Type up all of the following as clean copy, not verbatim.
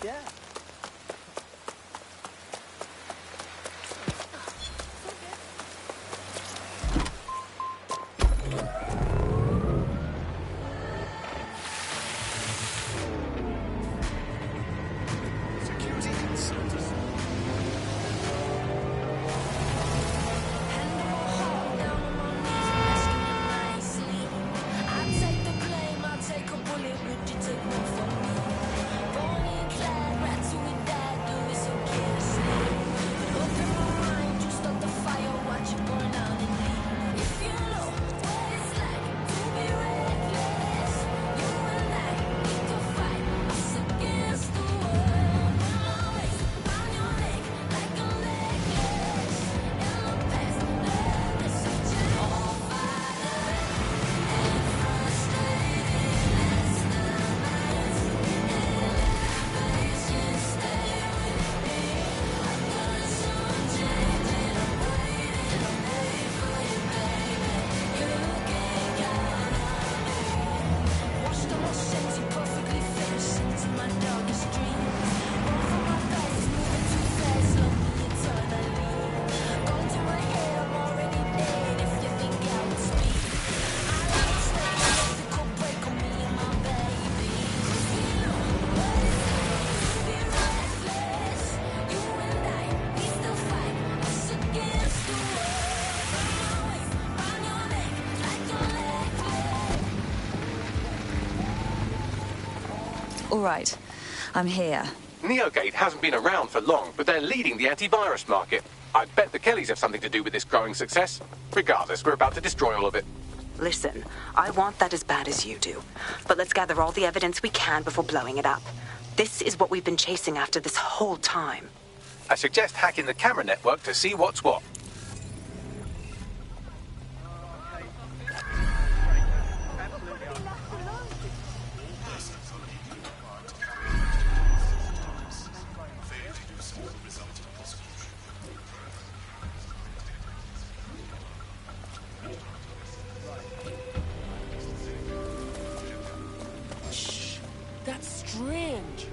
Yeah. All right, I'm here. Neogate hasn't been around for long, but they're leading the antivirus market. I bet the Kellys have something to do with this growing success. Regardless, we're about to destroy all of it. Listen, I want that as bad as you do. But let's gather all the evidence we can before blowing it up. This is what we've been chasing after this whole time. I suggest hacking the camera network to see what's what. That's strange.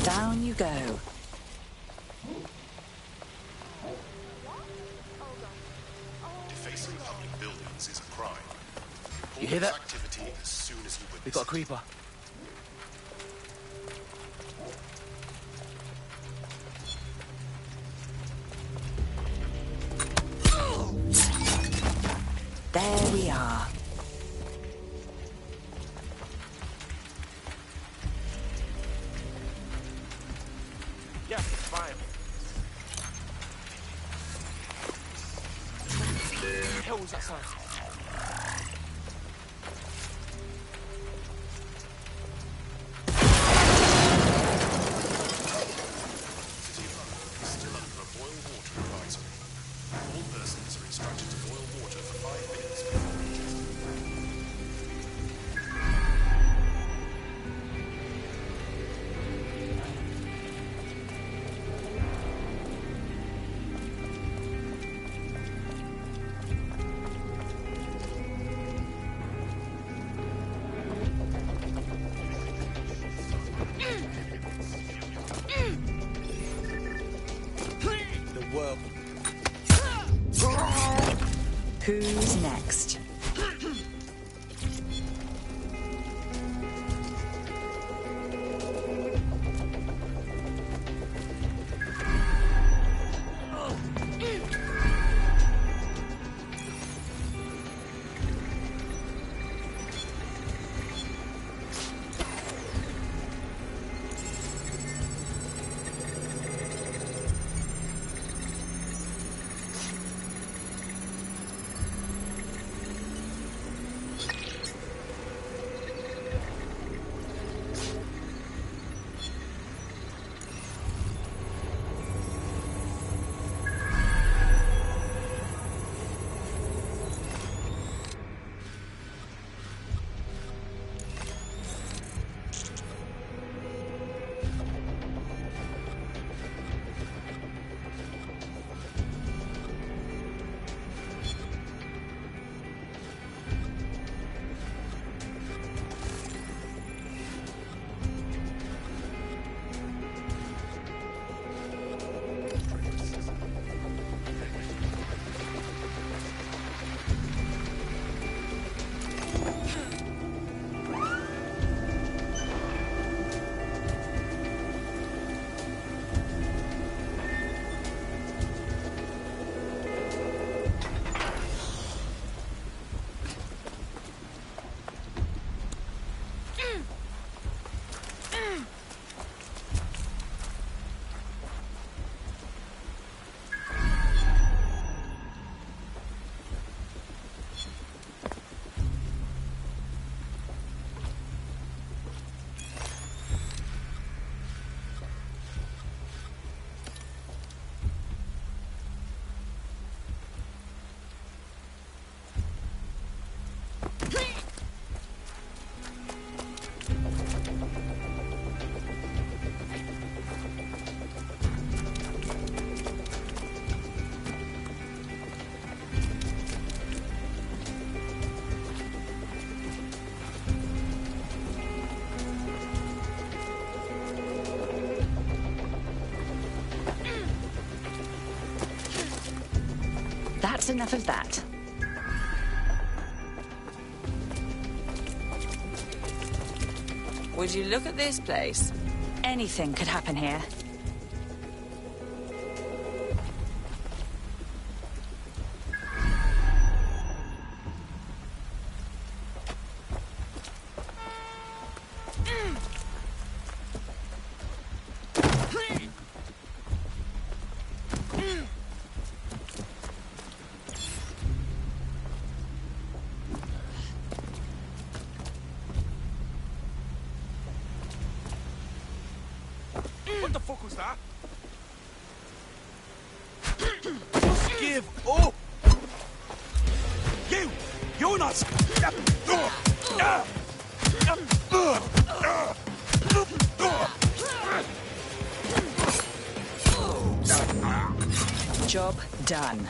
Down you go. Defacing public buildings is a crime. You hear that? Activity as soon as you witness We've got a creeper. There we are. Yeah, it's fine. What the hell was that sound? is still under a boil water advisory. All persons are instructed to boil water for 5 minutes before eating. The world. Who's next? That's enough of that. Would you look at this place? Anything could happen here. What the fuck was that? Just give up! You're not... Job done.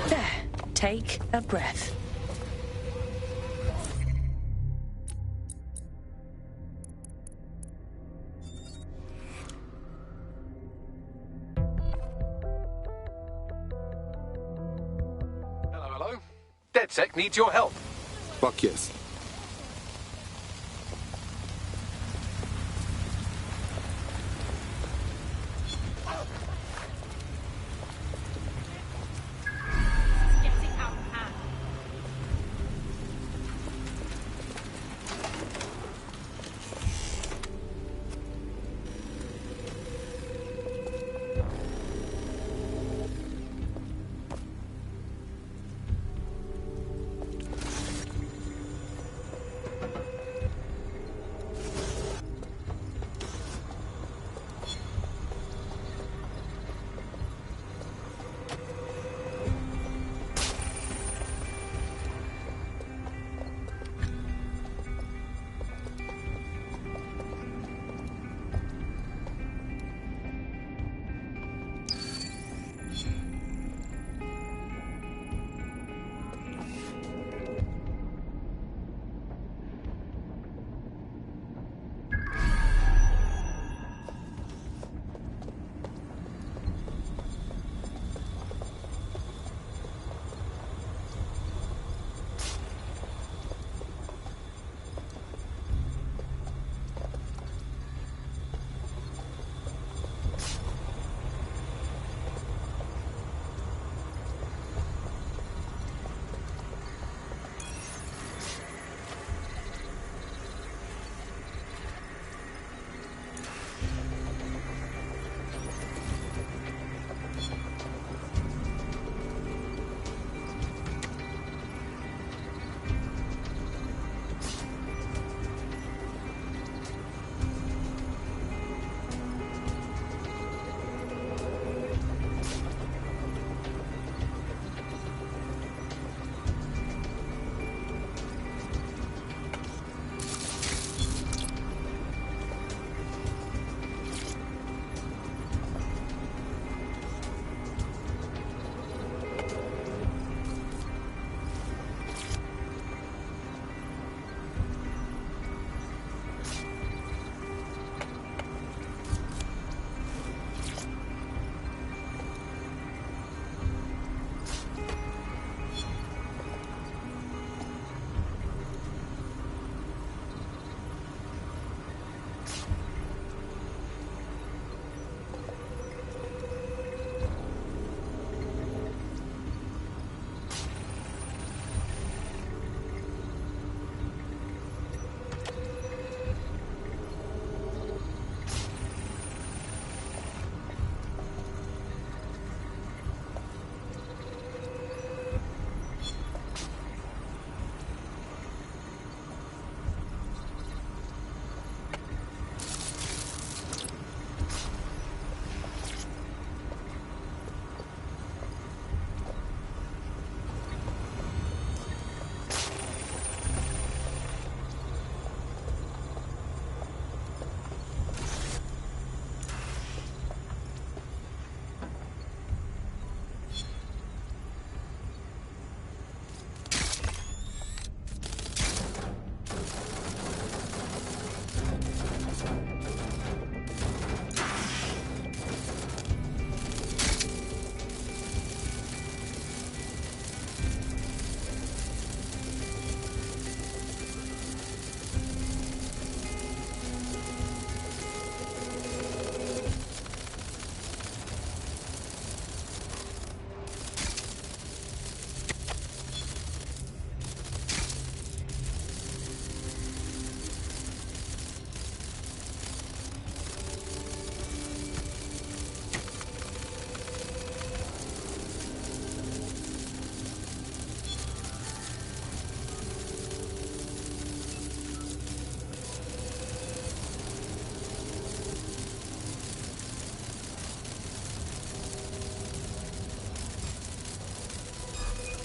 There. Take a breath. Hello. DedSec needs your help. Fuck yes. Getting out of hand.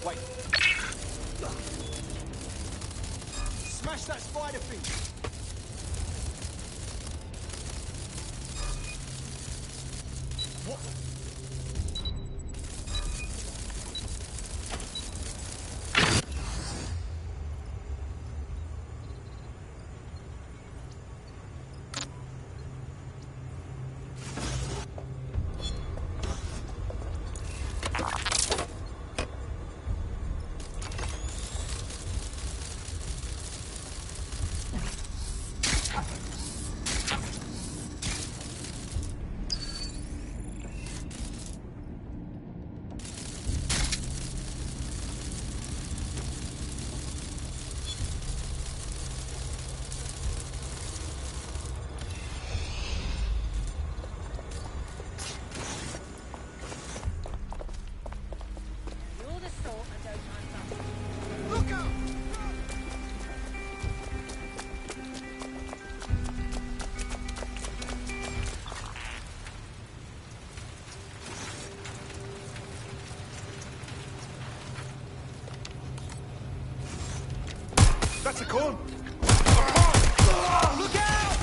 Wait. Smash that spider thing. What? You're the sort I don't mind nothing. Look out! That's a con. Look out!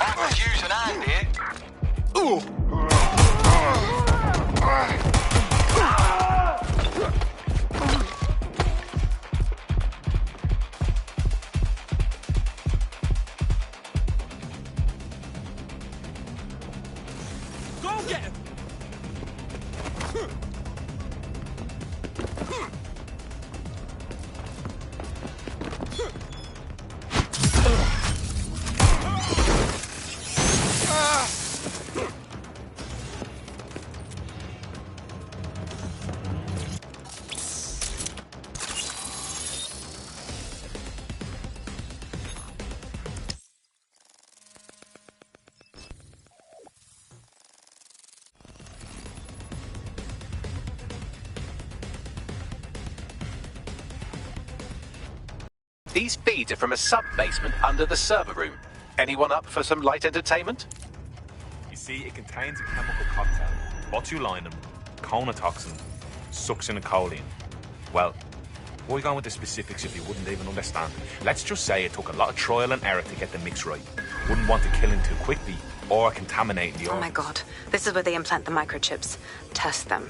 I could use an hand here. Go get him. These feeds are from a sub-basement under the server room. Anyone up for some light entertainment? You see, it contains a chemical cocktail. Botulinum, conotoxin, succinylcholine. Well, why are we going with the specifics if you wouldn't even understand? Let's just say it took a lot of trial and error to get the mix right. Wouldn't want to kill him too quickly or contaminate the Oh my god. This is where they implant the microchips. Test them.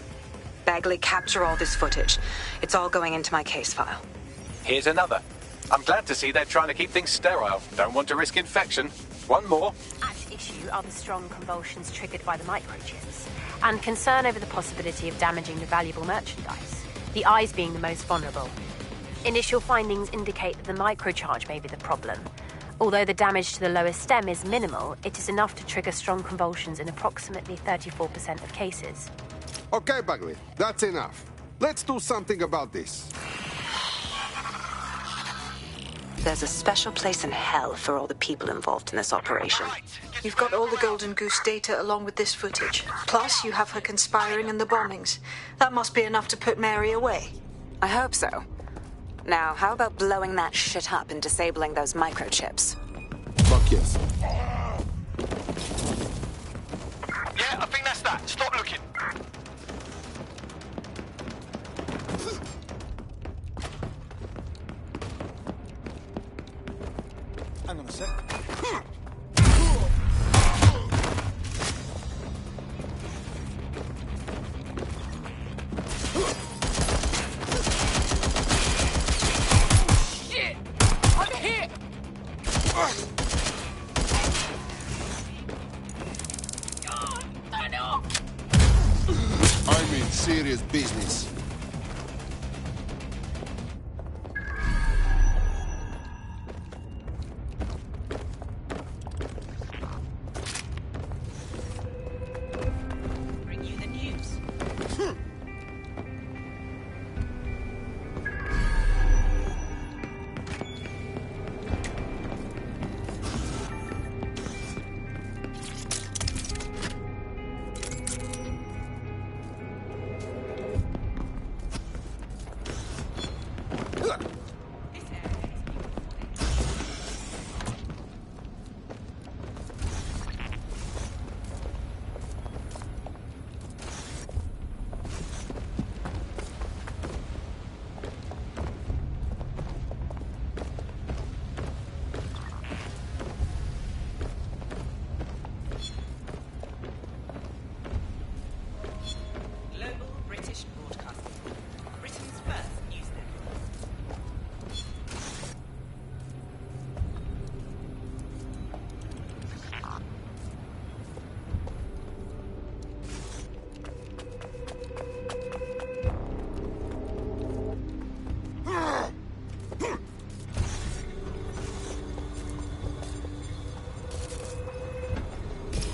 Bagley, capture all this footage. It's all going into my case file. Here's another. I'm glad to see they're trying to keep things sterile. Don't want to risk infection. One more. At issue are the strong convulsions triggered by the microchips, and concern over the possibility of damaging the valuable merchandise, the eyes being the most vulnerable. Initial findings indicate that the microcharge may be the problem. Although the damage to the lower stem is minimal, it is enough to trigger strong convulsions in approximately 34% of cases. Okay, Bagley, that's enough. Let's do something about this. There's a special place in hell for all the people involved in this operation. You've got all the Golden Goose data along with this footage. Plus, you have her conspiring in the bombings. That must be enough to put Mary away. I hope so. Now, how about blowing that shit up and disabling those microchips? Fuck yes. Yeah, I think that's that. Stop looking. Hang on a sec. Shit! I'm hit! Turn it off! I'm in serious business. Bring you the news.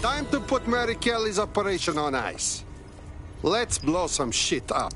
Time to put Mary Kelly's operation on ice. Let's blow some shit up.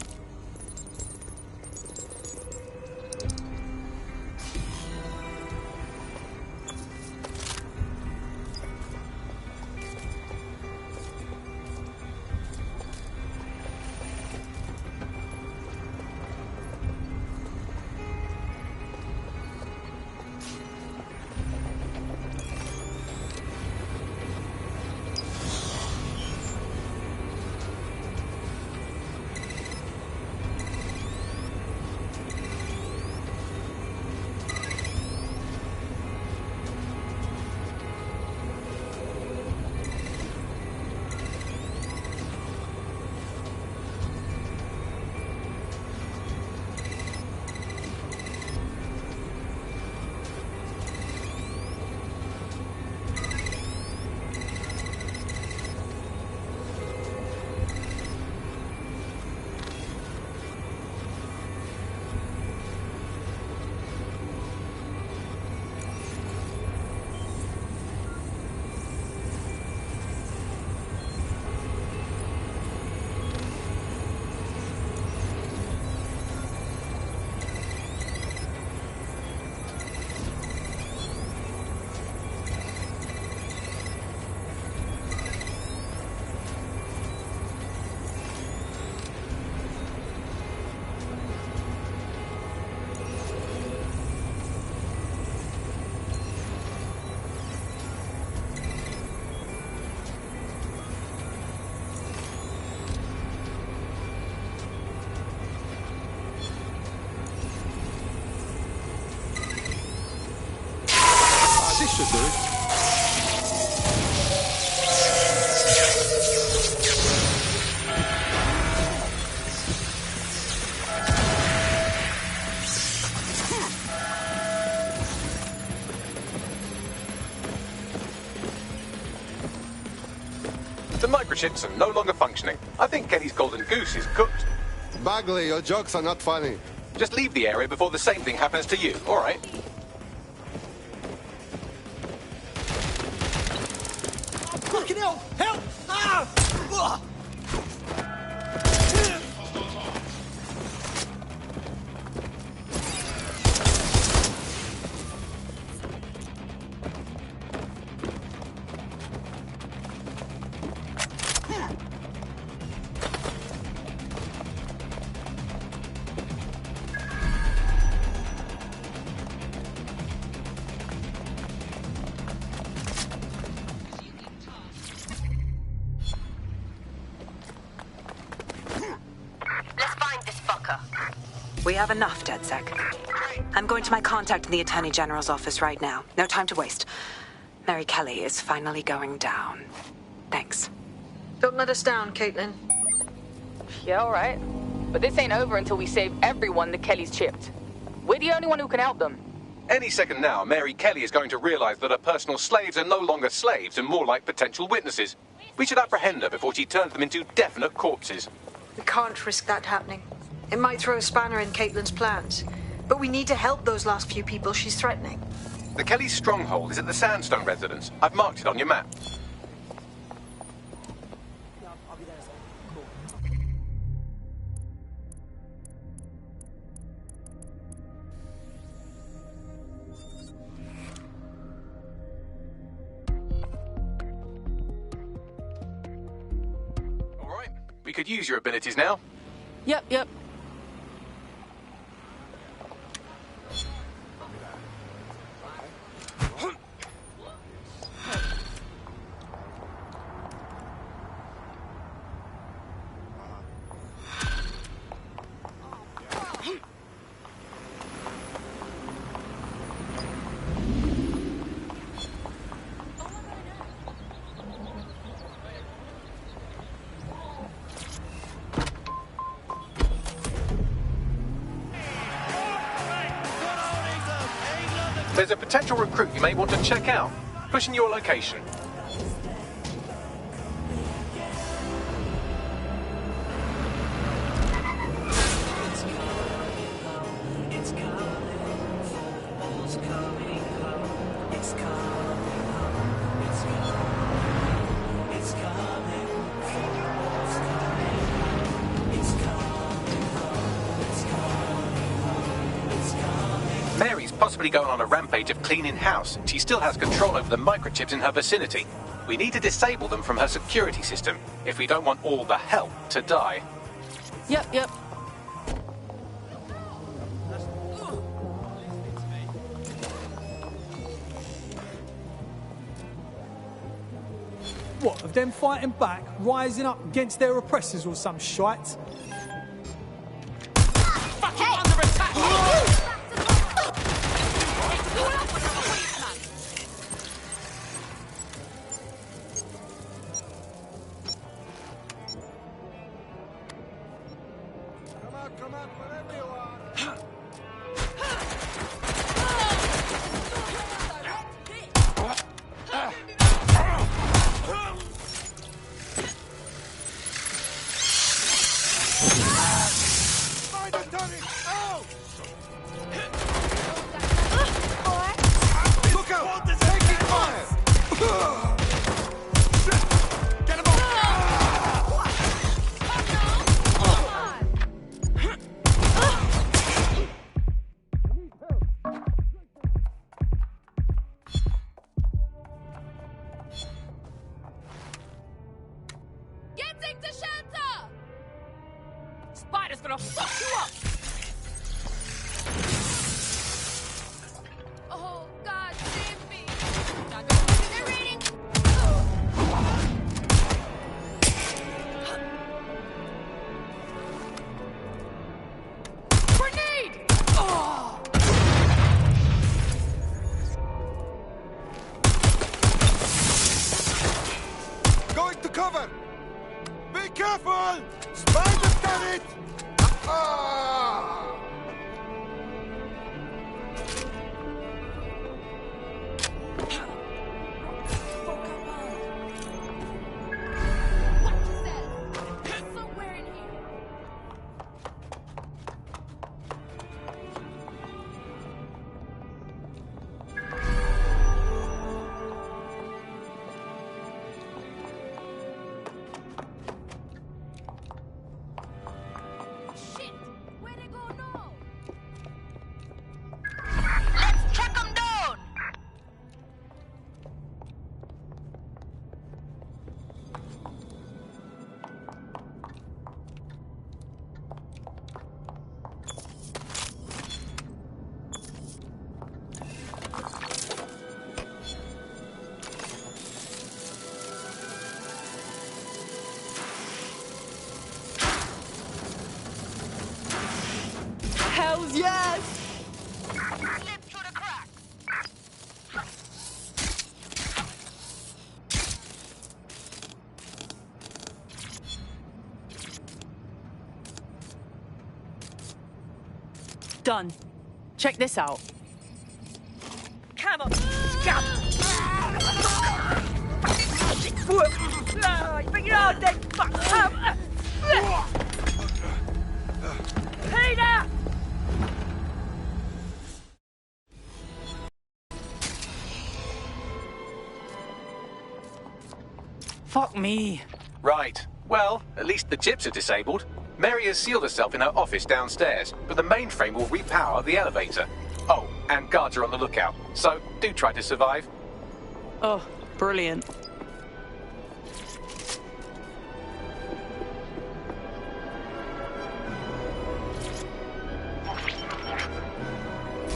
This should do it. The microchips are no longer functioning. I think Kelly's golden goose is cooked. Bagley, your jokes are not funny. Just leave the area before the same thing happens to you, all right? Fucking hell! Help! Ah! Ugh. We have enough, DedSec. I'm going to my contact in the Attorney General's office right now. No time to waste. Mary Kelly is finally going down. Thanks. Don't let us down, Caitlin. Yeah, all right. But this ain't over until we save everyone the Kellys chipped. We're the only one who can help them. Any second now, Mary Kelly is going to realize that her personal slaves are no longer slaves and more like potential witnesses. We should apprehend her before she turns them into definite corpses. We can't risk that happening. It might throw a spanner in Caitlin's plans. But we need to help those last few people she's threatening. The Kelly stronghold is at the Sandstone residence. I've marked it on your map. All right, we could use your abilities now. Yep. There's a potential recruit you may want to check out. Pushing your location. Mary's possibly going on a rampage of cleaning house, and she still has control over the microchips in her vicinity. We need to disable them from her security system if we don't want all the help to die. Yep. What, of them fighting back, rising up against their oppressors or some shite? Come on, wherever you are. Find the turret! Out! Look out! Taking fire! Get him Getting to shelter! Spider's gonna fuck you up! Oh, God, save me! They're reading! Grenade! Oh! Going to cover! Be careful! Spider turret! Ah! Somewhere in here. Shit! Where they go now? Let's track them down! Hells yes! Slip through the crack. Done. Check this out. Come on. Come. Peter! Fuck me. Right. Well, at least the chips are disabled. Mary has sealed herself in her office downstairs, but the mainframe will repower the elevator. Oh, and guards are on the lookout, so do try to survive. Oh, brilliant.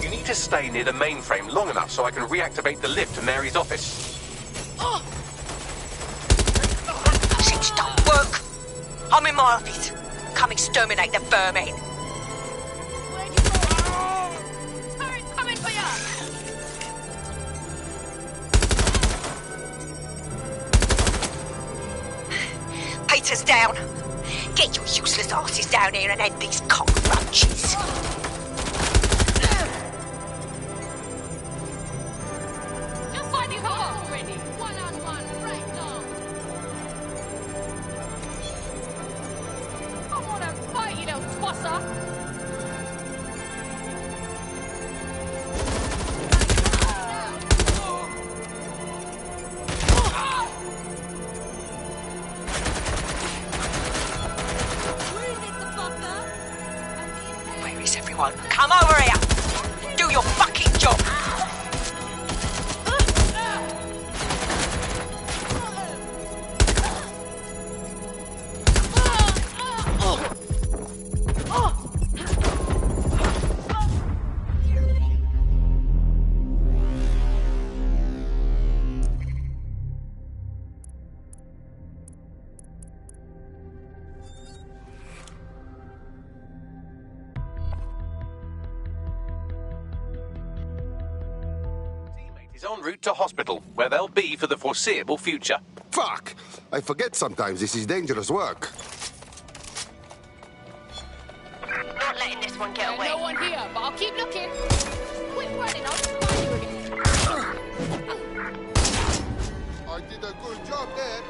You need to stay near the mainframe long enough so I can reactivate the lift to Mary's office. Shit don't work. I'm in my office. Come exterminate the vermin. Where'd you go? Turret coming for ya! Peter's down. Get your useless asses down here and end these cockroaches. Just find you home already. One-on-one, right now. I wanna fight you, little twasser. everyone, come over here. Do your fucking job. Is en route to hospital, where they'll be for the foreseeable future. Fuck! I forget sometimes this is dangerous work. Not letting this one get away. No one here, but I'll keep looking. Quit running, I'll find you again. I did a good job there.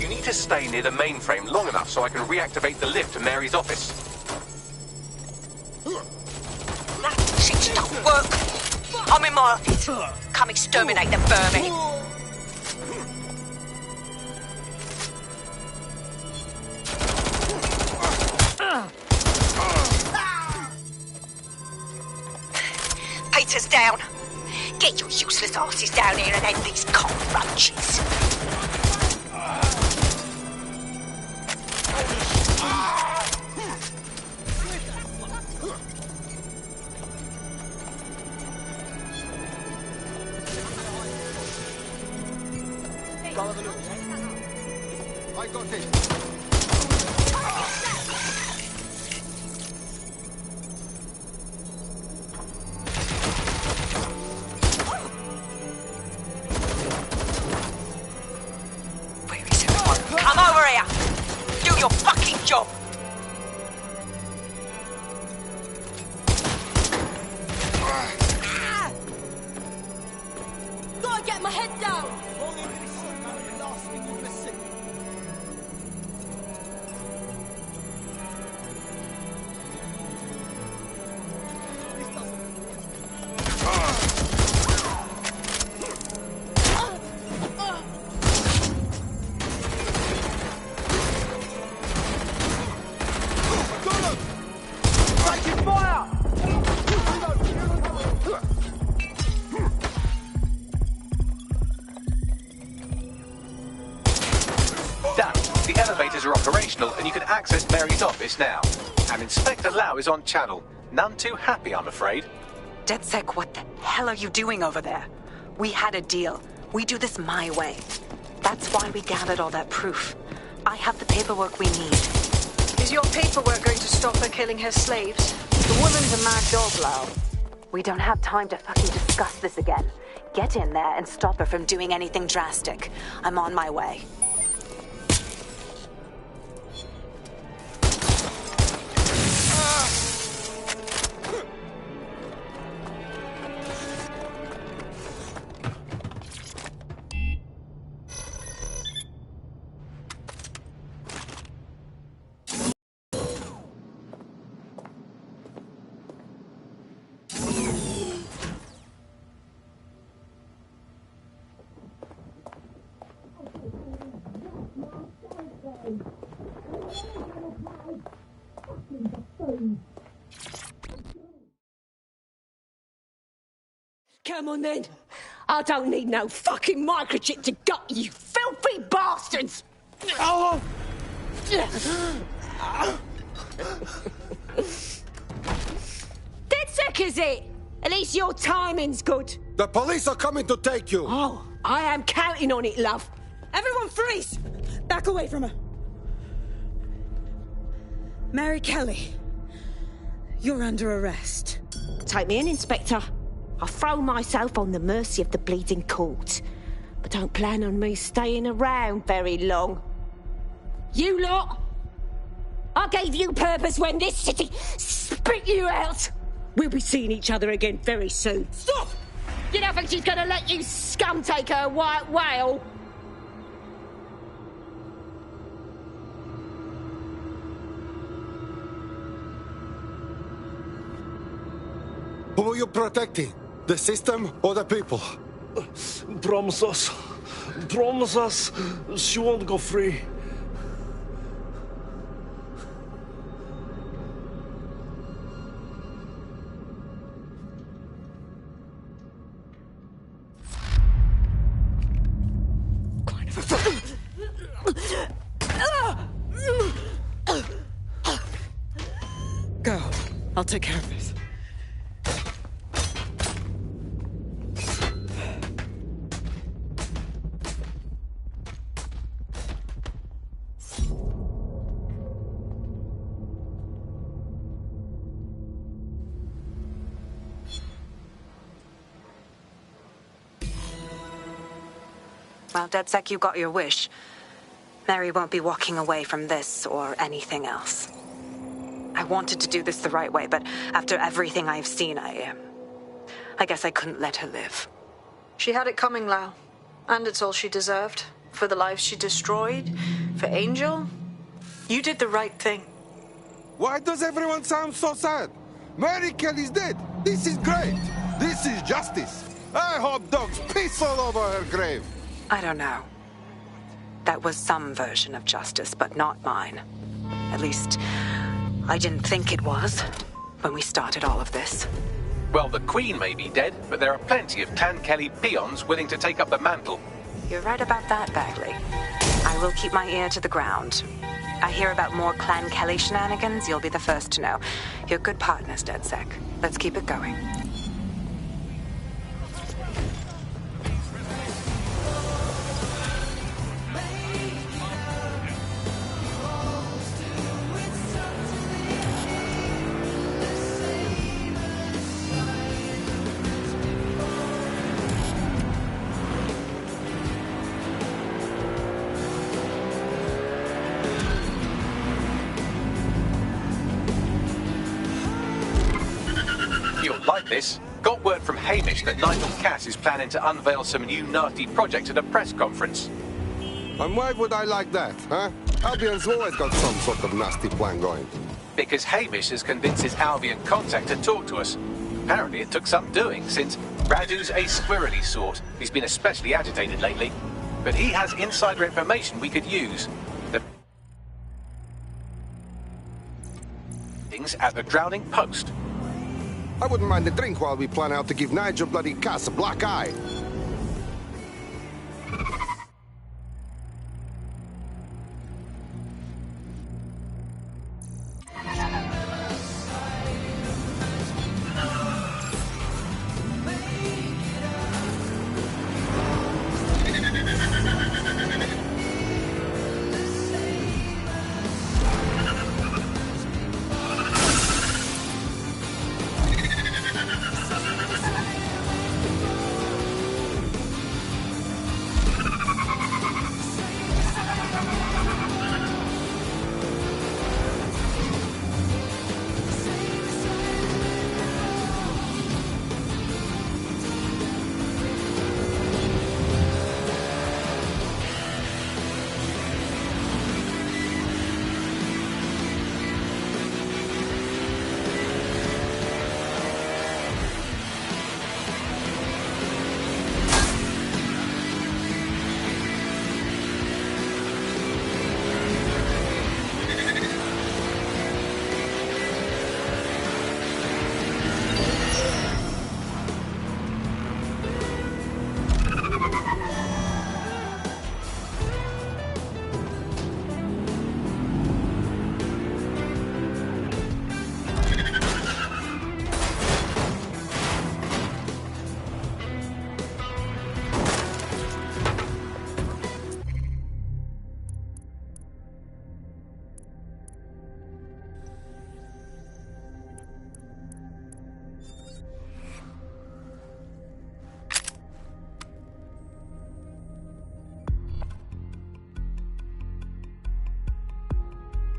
You need to stay near the mainframe long enough so I can reactivate the lift to Mary's office. That shit don't work. I'm in my office. Come exterminate the vermin. Peter's down. Get your useless asses down here and end these cockroaches. I got it. Where is everyone? Come over here. Do your fucking job. Gotta get my head down. Dan, the elevators are operational and you can access Mary's office now. And Inspector Lau is on channel. None too happy, I'm afraid. DedSec, what the hell are you doing over there? We had a deal. We do this my way. That's why we gathered all that proof. I have the paperwork we need. Is your paperwork going to stop her killing her slaves? The woman's a mad dog, Lau. We don't have time to fucking discuss this again. Get in there and stop her from doing anything drastic. I'm on my way. Come on then. I don't need no fucking microchip to gut you filthy bastards! Oh! DedSec, is it? At least your timing's good. The police are coming to take you. Oh, I am counting on it, love. Everyone freeze! Back away from her. Mary Kelly, you're under arrest. Take me in, Inspector. I'll throw myself on the mercy of the bleeding court. But don't plan on me staying around very long. You lot! I gave you purpose when this city spit you out! We'll be seeing each other again very soon. Stop! You don't think she's gonna let you scum take her white whale? Who are you protecting? The system or the people? Promise us. Promise us she won't go free. Go. I'll take care of this. Well, DedSec, you got your wish. Mary won't be walking away from this or anything else. I wanted to do this the right way, but after everything I've seen, I guess I couldn't let her live. She had it coming, Lau. And it's all she deserved. For the lives she destroyed, for Angel. You did the right thing. Why does everyone sound so sad? Mary Kelly's dead. This is great. This is justice. I hope dogs piss all over her grave. I don't know. That was some version of justice, but not mine. At least, I didn't think it was when we started all of this. Well, the Queen may be dead, but there are plenty of Tan Kelly peons willing to take up the mantle. You're right about that, Bagley. I will keep my ear to the ground. I hear about more Clan Kelly shenanigans, you'll be the first to know. You're good partners, DedSec. Let's keep it going. Like this, got word from Hamish that Nigel Cass is planning to unveil some new nasty project at a press conference. And why would I like that, huh? Albion's always got some sort of nasty plan going. Because Hamish has convinced his Albion contact to talk to us. Apparently it took some doing, since Radu's a squirrely sort. He's been especially agitated lately. But he has insider information we could use. The things at the Drowning Post. I wouldn't mind a drink while we plan out to give Nigel bloody Cass a black eye.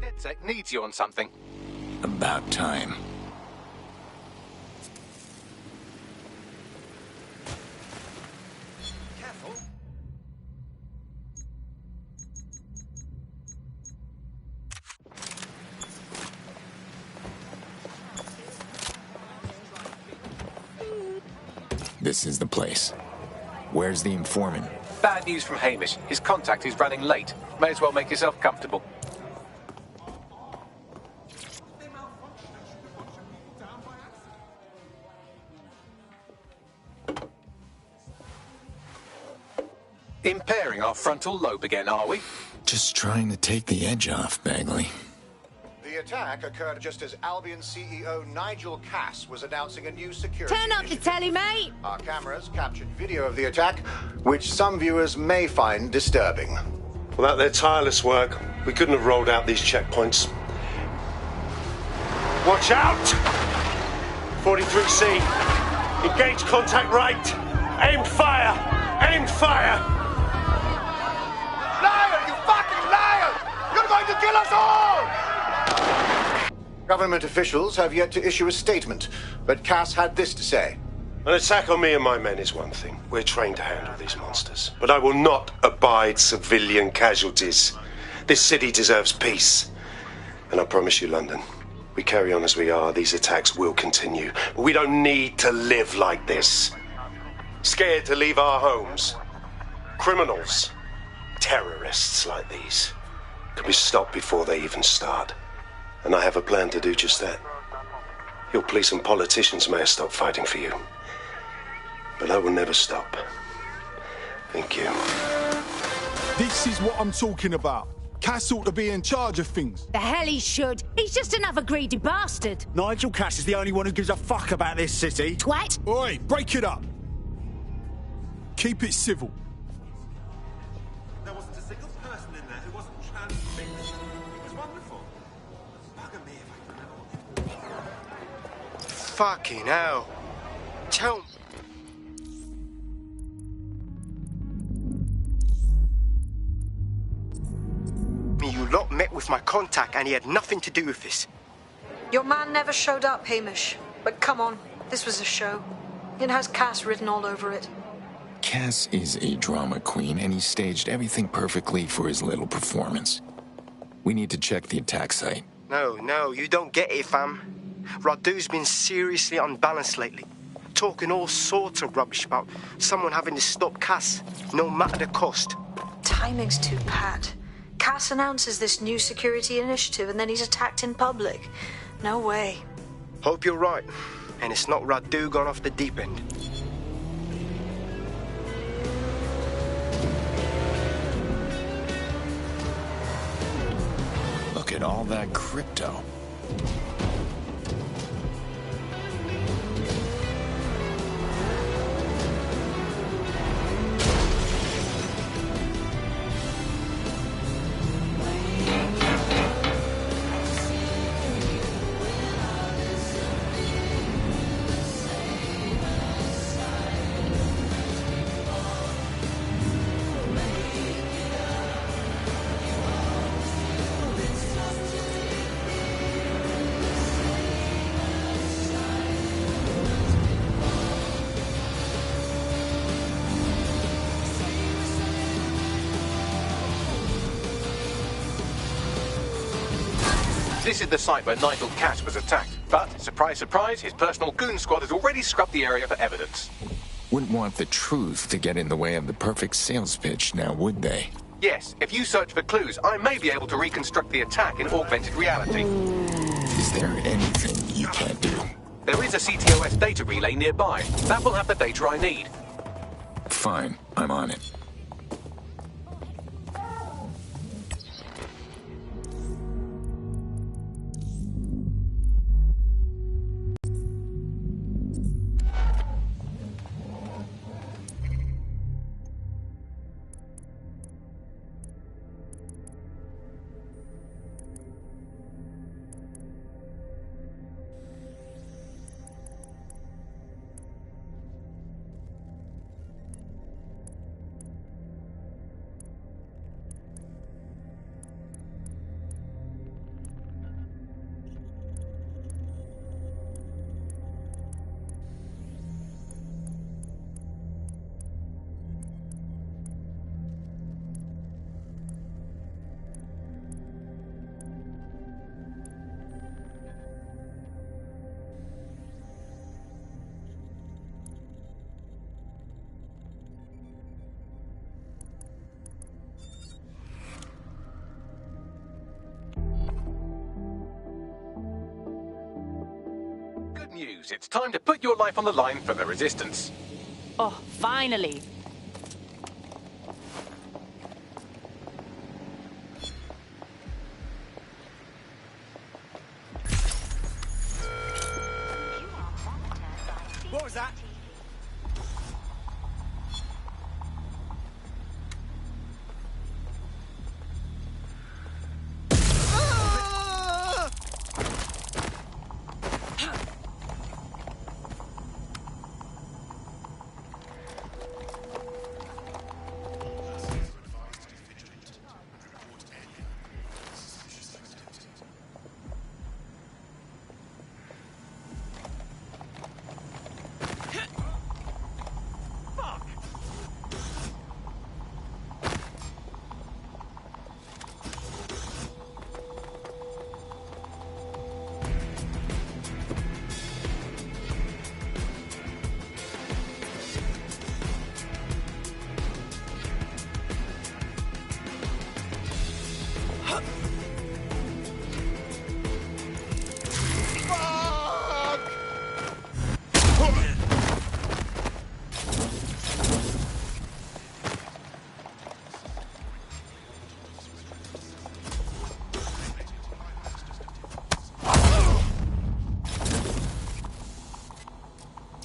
DedSec needs you on something. About time. This is the place. Where's the informant? Bad news from Hamish. His contact is running late. May as well make yourself comfortable. Impairing our frontal lobe again, are we? Just trying to take the edge off, Bagley. The attack occurred just as Albion CEO Nigel Cass was announcing a new security Turn up the telly, mate! Our cameras captured video of the attack, which some viewers may find disturbing. Without their tireless work, we couldn't have rolled out these checkpoints. Watch out! 43C. Engage contact right. Aim fire! Aim fire! Liar! You fucking liar! You're going to kill us all! Government officials have yet to issue a statement, but Cass had this to say. An attack on me and my men is one thing. We're trained to handle these monsters. But I will not abide civilian casualties. This city deserves peace. And I promise you, London, we carry on as we are, these attacks will continue. But we don't need to live like this. Scared to leave our homes. Criminals, terrorists like these, can be stopped before they even start. And I have a plan to do just that. Your police and politicians may have stopped fighting for you. But I will never stop. Thank you. This is what I'm talking about. Cass ought to be in charge of things. The hell he should. He's just another greedy bastard. Nigel Cass is the only one who gives a fuck about this city. Twat! Oi, break it up. Keep it civil. There wasn't a single person in there who wasn't transfixed. It was wonderful. Bugger me if I can remember. Fucking hell. Tell me you lot met with my contact and he had nothing to do with this. Your man never showed up, Hamish. But come on, this was a show. It has Cass written all over it. Cass is a drama queen, and he staged everything perfectly for his little performance. We need to check the attack site. No, you don't get it, fam. Radu's been seriously unbalanced lately. Talking all sorts of rubbish about someone having to stop Cass, no matter the cost. Timing's too pat. Cass announces this new security initiative and then he's attacked in public. No way. Hope you're right, and it's not Radu gone off the deep end. Look at all that crypto. This is the site where Nigel Cass was attacked. But, surprise, surprise, his personal goon squad has already scrubbed the area for evidence. Wouldn't want the truth to get in the way of the perfect sales pitch, now would they? Yes, if you search for clues, I may be able to reconstruct the attack in augmented reality. Is there anything you can't do? There is a CTOS data relay nearby. That will have the data I need. Fine, I'm on it. news. It's time to put your life on the line for the Resistance. Oh, finally. What was that?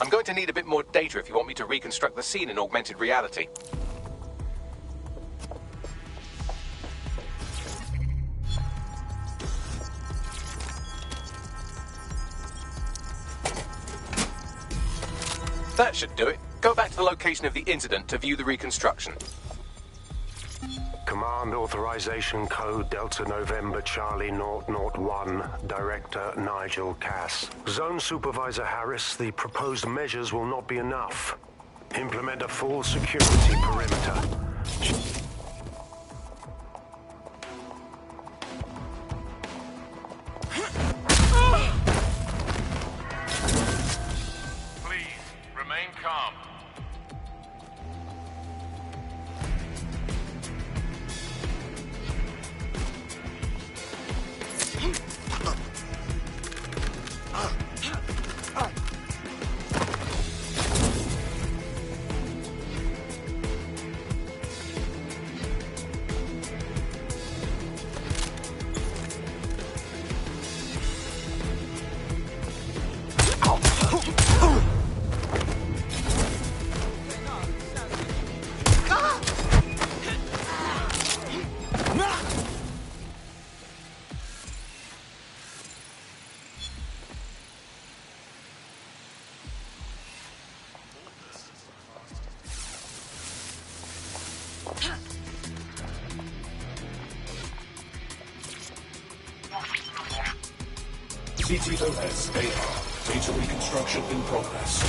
I'm going to need a bit more data if you want me to reconstruct the scene in augmented reality. That should do it. Go back to the location of the incident to view the reconstruction. Command authorization code Delta November Charlie 001, Director Nigel Cass. Zone Supervisor Harris, the proposed measures will not be enough. Implement a full security perimeter. Please, remain calm. C3OS AR. Data reconstruction in progress.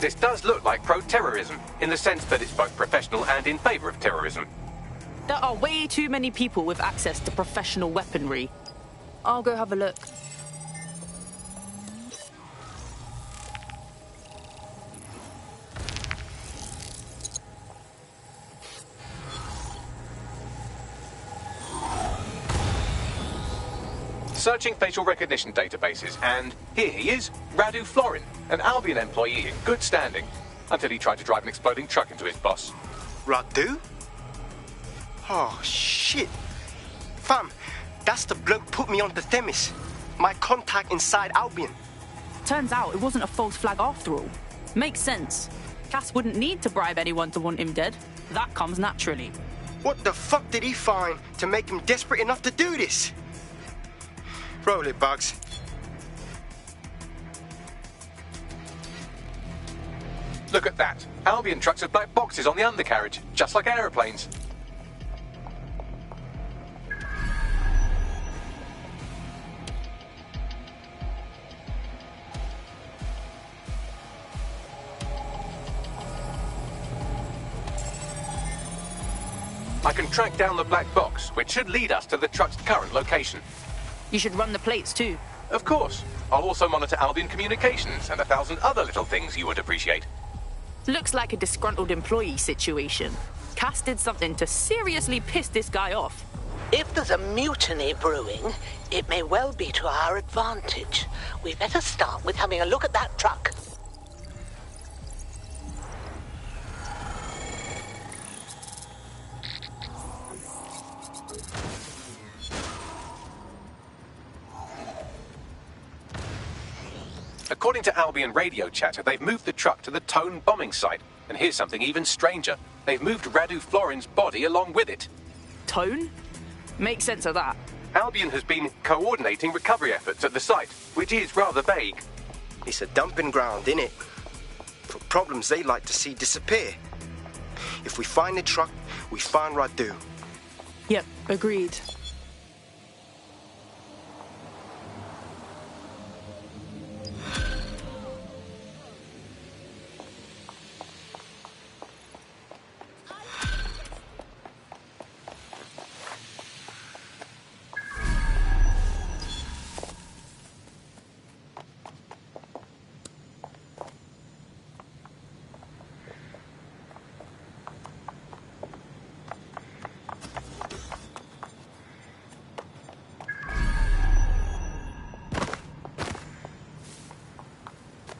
This does look like pro-terrorism, in the sense that it's both professional and in favor of terrorism. There are way too many people with access to professional weaponry. I'll go have a look. Searching facial recognition databases, and here he is, Radu Florin, an Albion employee in good standing, until he tried to drive an exploding truck into his boss. Radu? Oh, shit. Fam, that's the bloke put me on the Themis. My contact inside Albion. Turns out it wasn't a false flag after all. Makes sense. Cass wouldn't need to bribe anyone to want him dead. That comes naturally. What the fuck did he find to make him desperate enough to do this? Roll it, Bugs. Look at that. Albion trucks have black boxes on the undercarriage, just like aeroplanes. I can track down the black box, which should lead us to the truck's current location. You should run the plates too. Of course. I'll also monitor Albion communications and 1,000 other little things you would appreciate. Looks like a disgruntled employee situation. Cass did something to seriously piss this guy off. If there's a mutiny brewing, it may well be to our advantage. We better start with having a look at that truck. According to Albion radio chatter, they've moved the truck to the Tone bombing site. And here's something even stranger. They've moved Radu Florin's body along with it. Tone? Make sense of that. Albion has been coordinating recovery efforts at the site, which is rather vague. It's a dumping ground, innit? For problems they like to see disappear. If we find the truck, we find Radu. Yep, agreed.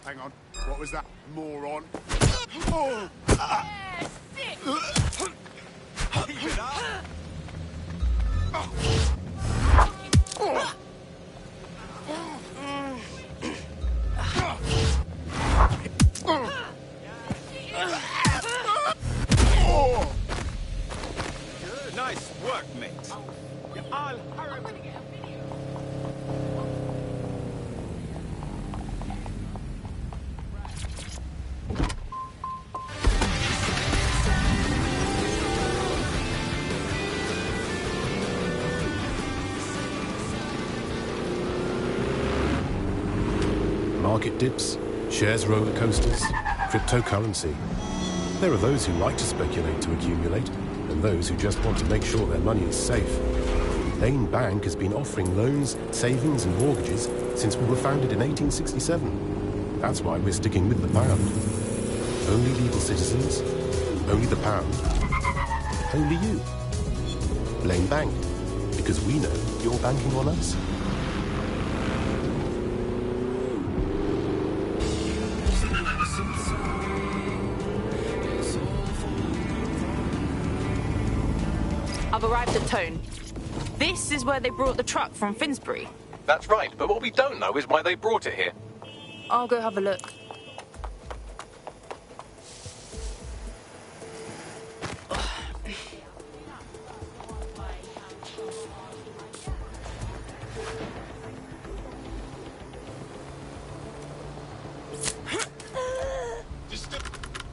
Hang on. What was that, moron? Oh! Keep it up. Nice work, mate. I'll hurry. Market dips, shares roller coasters, cryptocurrency. There are those who like to speculate to accumulate, and those who just want to make sure their money is safe. Lane Bank has been offering loans, savings and mortgages since we were founded in 1867. That's why we're sticking with the pound. Only legal citizens, only the pound, only you. Lane Bank, because we know you're banking on us. I've arrived at Tone. This is where they brought the truck from Finsbury. That's right, but what we don't know is why they brought it here. I'll go have a look.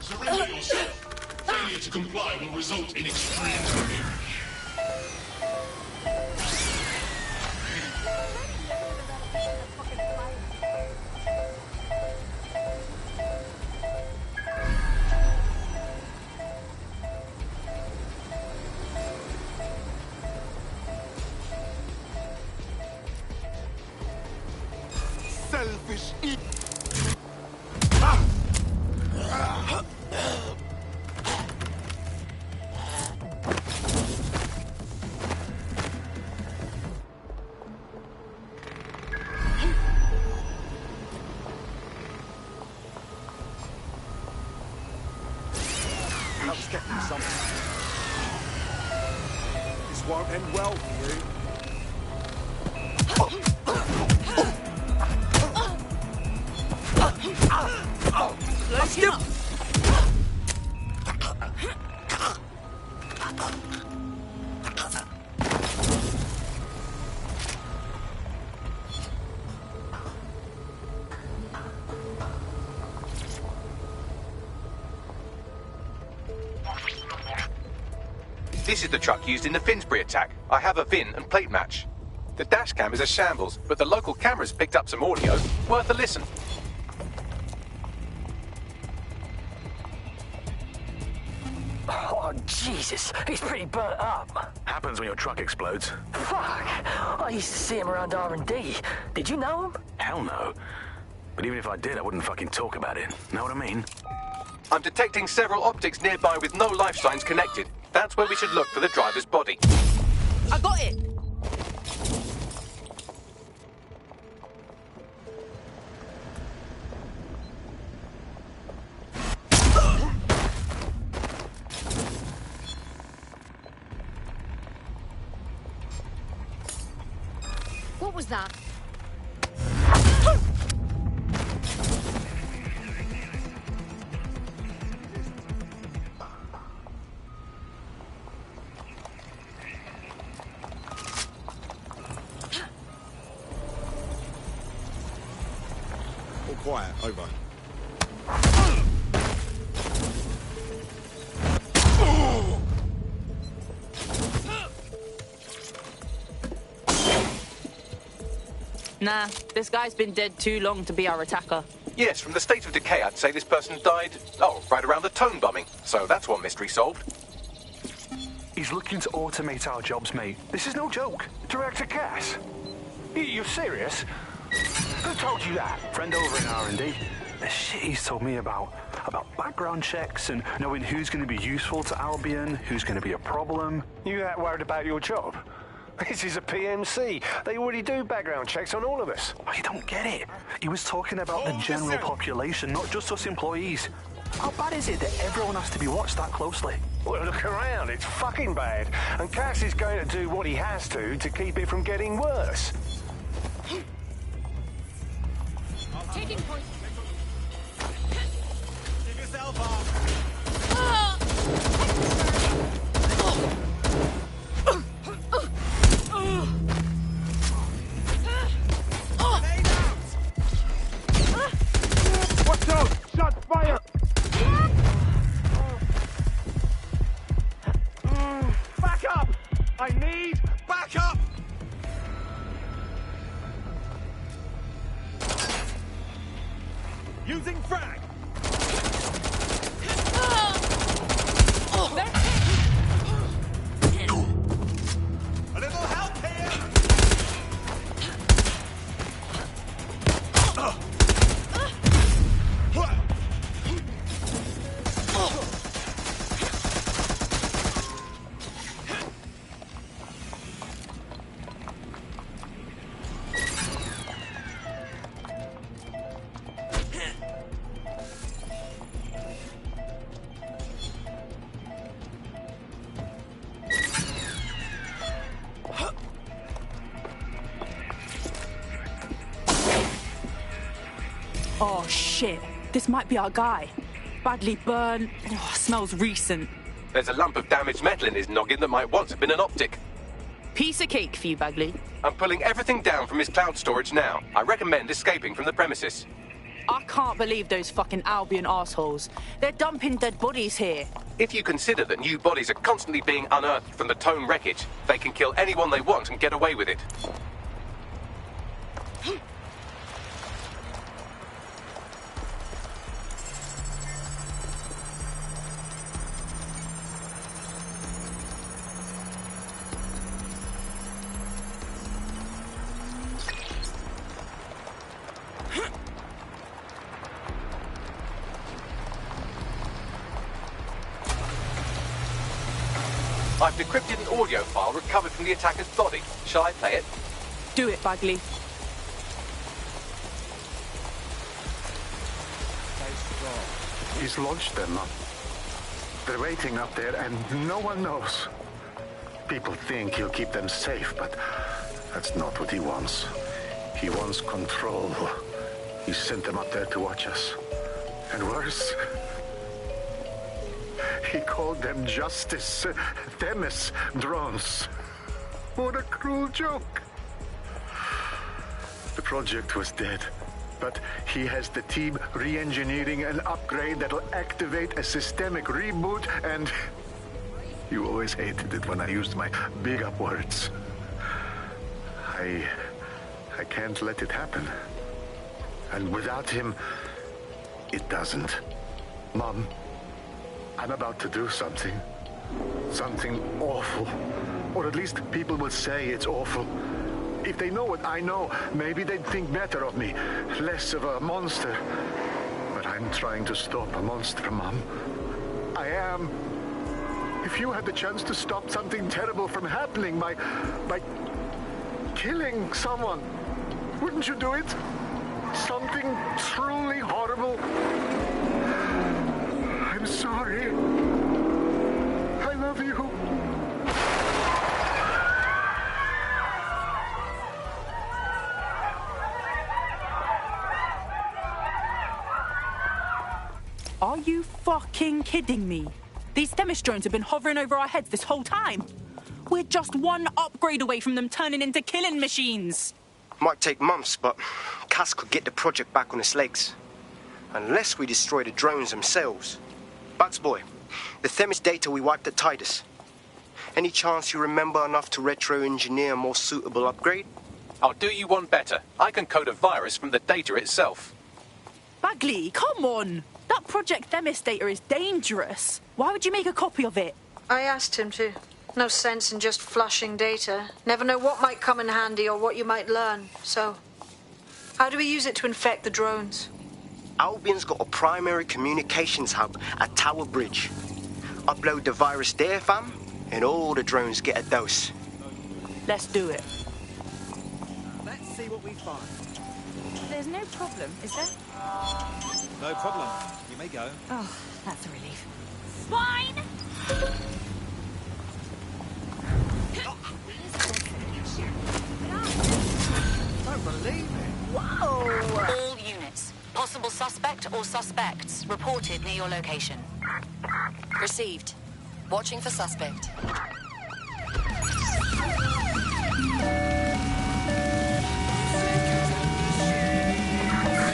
Surrender yourself. Failure to comply will result in extreme damage. Selfish eat. Let's get them something. This won't end well for you. Let's go. This is the truck used in the Finsbury attack. I have a VIN and plate match. The dash cam is a shambles, but the local cameras picked up some audio. Worth a listen. Oh, Jesus, he's pretty burnt up. Happens when your truck explodes. Fuck! I used to see him around R&D. Did you know him? Hell no. But even if I did, I wouldn't fucking talk about it. Know what I mean? I'm detecting several optics nearby with no life signs connected. That's where we should look for the driver's body. I got it! What was that? All quiet, over. Nah, this guy's been dead too long to be our attacker. Yes, from the state of decay, I'd say this person died, right around the tone bombing. So that's one mystery solved. He's looking to automate our jobs, mate. This is no joke. Director Cass? You're serious? Who told you that? Friend over in R&D. The shit he's told me about background checks and knowing who's going to be useful to Albion, who's going to be a problem. You that worried about your job? This is a PMC. They already do background checks on all of us. Oh, you don't get it. He was talking about the general population, not just us employees. How bad is it that everyone has to be watched that closely? Well, look around. It's fucking bad. And Cass is going to do what he has to keep it from getting worse. Taking point. Give yourself up. Watch out! Shot fire! Back up! I need back up! Using frag! A little help here! Oh shit, this might be our guy. Badly burned, smells recent. There's a lump of damaged metal in his noggin that might once have been an optic. Piece of cake for you, Bagley. I'm pulling everything down from his cloud storage now. I recommend escaping from the premises. I can't believe those fucking Albion assholes. They're dumping dead bodies here. If you consider that new bodies are constantly being unearthed from the Tone wreckage, they can kill anyone they want and get away with it. I've decrypted an audio file recovered from the attacker's body. Shall I play it? Do it, Bagley. He's launched them up. They're waiting up there and no one knows. People think he'll keep them safe, but that's not what he wants. He wants control. He sent them up there to watch us. And worse, he called them Justice, Themis drones. What a cruel joke. The project was dead, but he has the team re-engineering an upgrade that'll activate a systemic reboot, and you always hated it when I used my big up words. I can't let it happen. And without him, it doesn't. Mom, I'm about to do something. Something awful. Or at least people will say it's awful. If they know what I know, maybe they'd think better of me. Less of a monster. But I'm trying to stop a monster, Mom. I am. If you had the chance to stop something terrible from happening by killing someone, wouldn't you do it? Something truly horrible. I'm sorry. I love you. Are you fucking kidding me? These Themis drones have been hovering over our heads this whole time. We're just one upgrade away from them turning into killing machines. Might take months, but Cass could get the project back on its legs. Unless we destroy the drones themselves. Bugs boy, the Themis data we wiped at Titus. Any chance you remember enough to retro-engineer a more suitable upgrade? I'll do you one better. I can code a virus from the data itself. Bagley, come on! That Project Themis data is dangerous. Why would you make a copy of it? I asked him to. No sense in just flushing data. Never know what might come in handy or what you might learn. So, how do we use it to infect the drones? Albion's got a primary communications hub at Tower Bridge. Upload the virus there, fam, and all the drones get a dose. Let's do it. Let's see what we find. There's no problem, is there? No problem. You may go. Oh, that's a relief. Swine! Don't believe it. Whoa! All units. Possible suspect or suspects reported near your location. Received. Watching for suspect.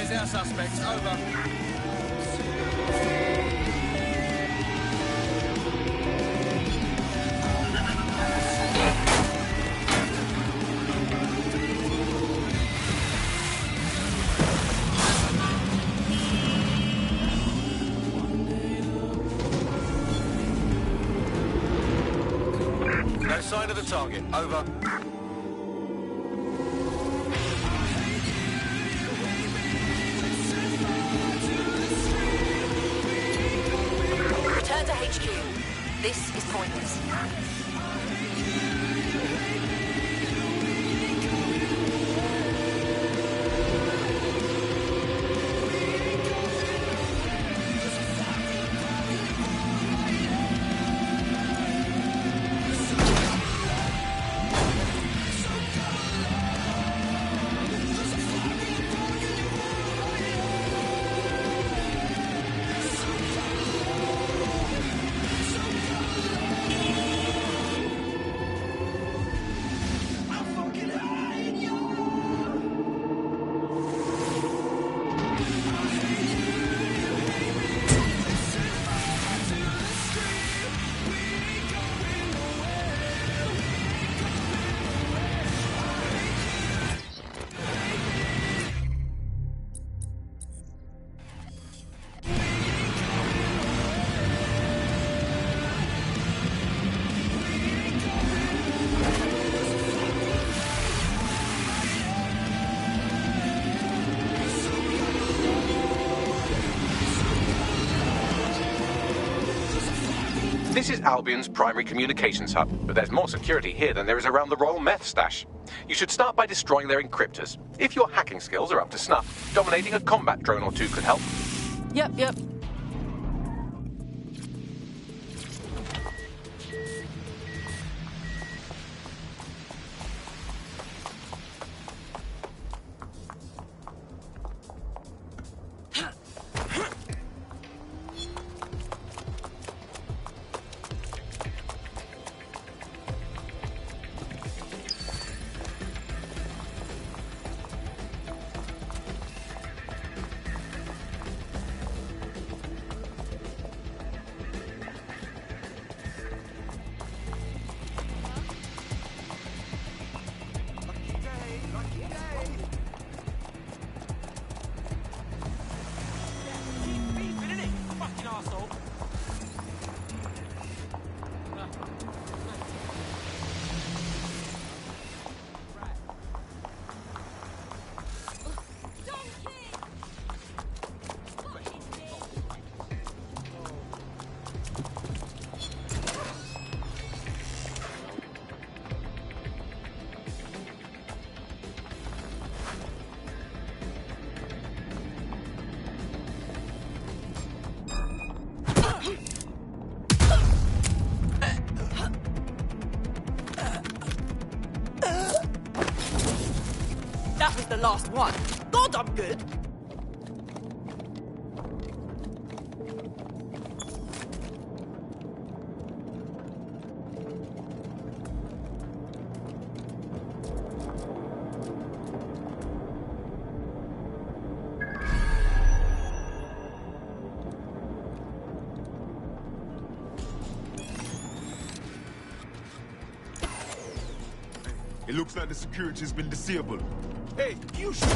There's our suspects. Over. No sign of the target. Over. Return to HQ. This is pointless. This is Albion's primary communications hub, but there's more security here than there is around the Royal Meth stash. You should start by destroying their encryptors. If your hacking skills are up to snuff, dominating a combat drone or two could help. Yep. last one. God, I'm good. It looks like the security has been disabled. Hey, you should...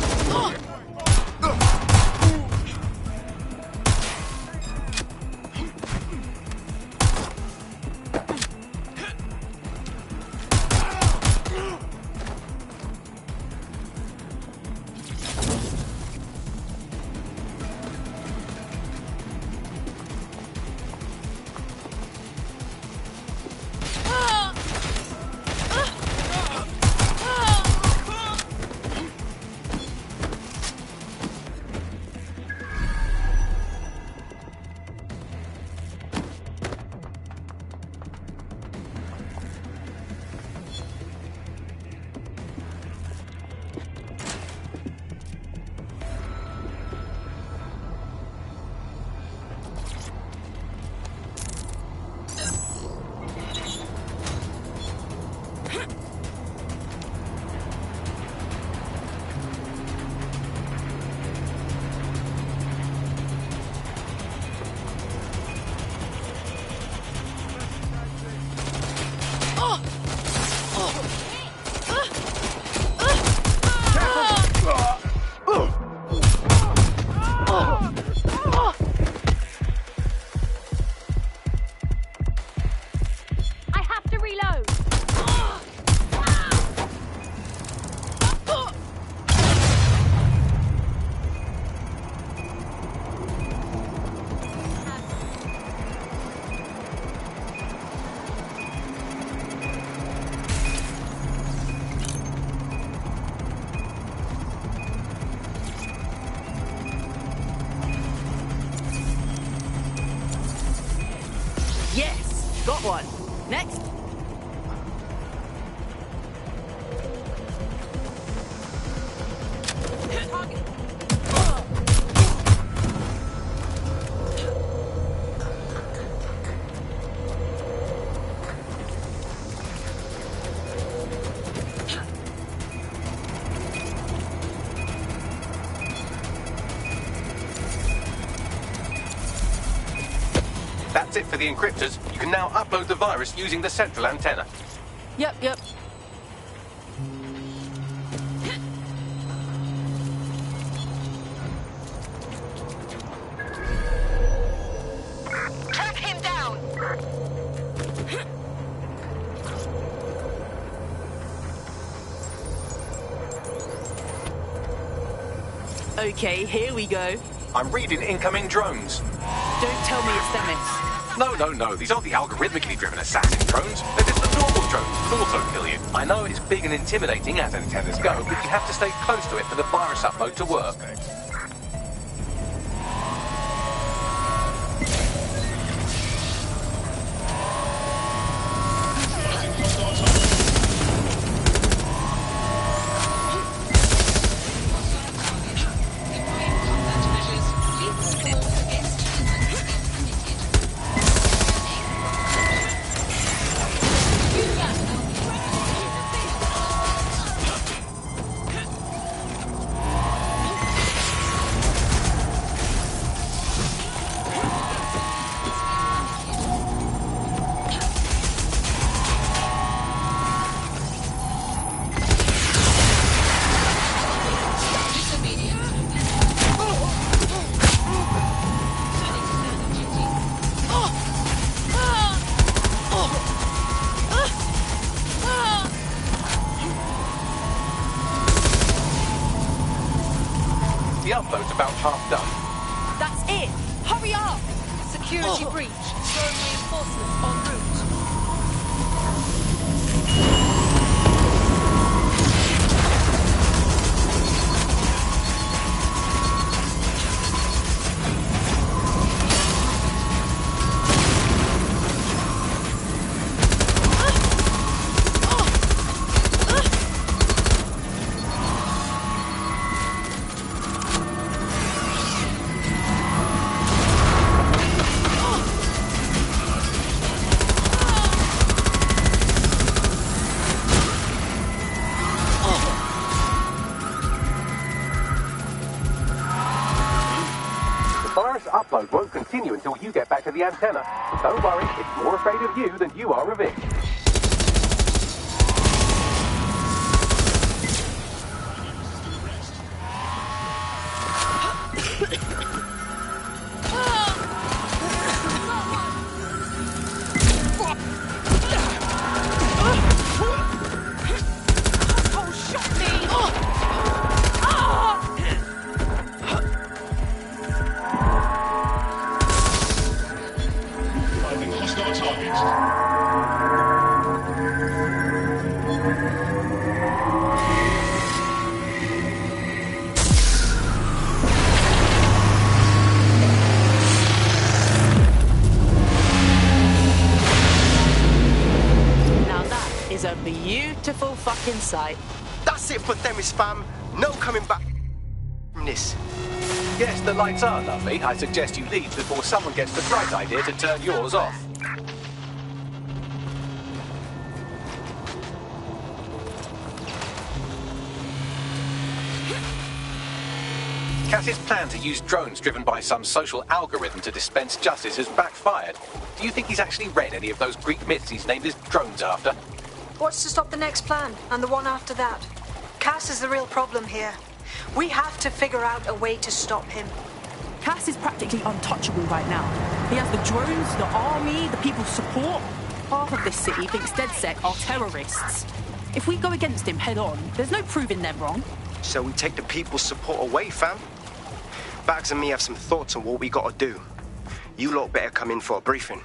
Got one. Next. That's it for the encryptors. You can now upload the virus using the central antenna. Yep. Track him down! Okay, here we go. I'm reading incoming drones. Don't tell me it's Themis. No. These aren't the algorithmically driven assassin drones. They're just the normal drones that also kill you. I know it's big and intimidating as antennas go, but you have to stay close to it for the virus upload to work. The upload's about half done. That's it! Hurry up! Security breach. Throwing reinforcements en route. upload won't continue until you get back to the antenna. Don't worry, it's more afraid of you than you are of it. A beautiful fucking sight. That's it for Themis, fam. No coming back from this. Yes, the lights are lovely. I suggest you leave before someone gets the bright idea to turn yours off. Cass's plan to use drones driven by some social algorithm to dispense justice has backfired. Do you think he's actually read any of those Greek myths he's named his drones after? What's to stop the next plan, and the one after that? Cass is the real problem here. We have to figure out a way to stop him. Cass is practically untouchable right now. He has the drones, the army, the people's support. Half of this city thinks DedSec are terrorists. If we go against him head on, there's no proving they're wrong. So we take the people's support away, fam? Bags and me have some thoughts on what we gotta do. You lot better come in for a briefing.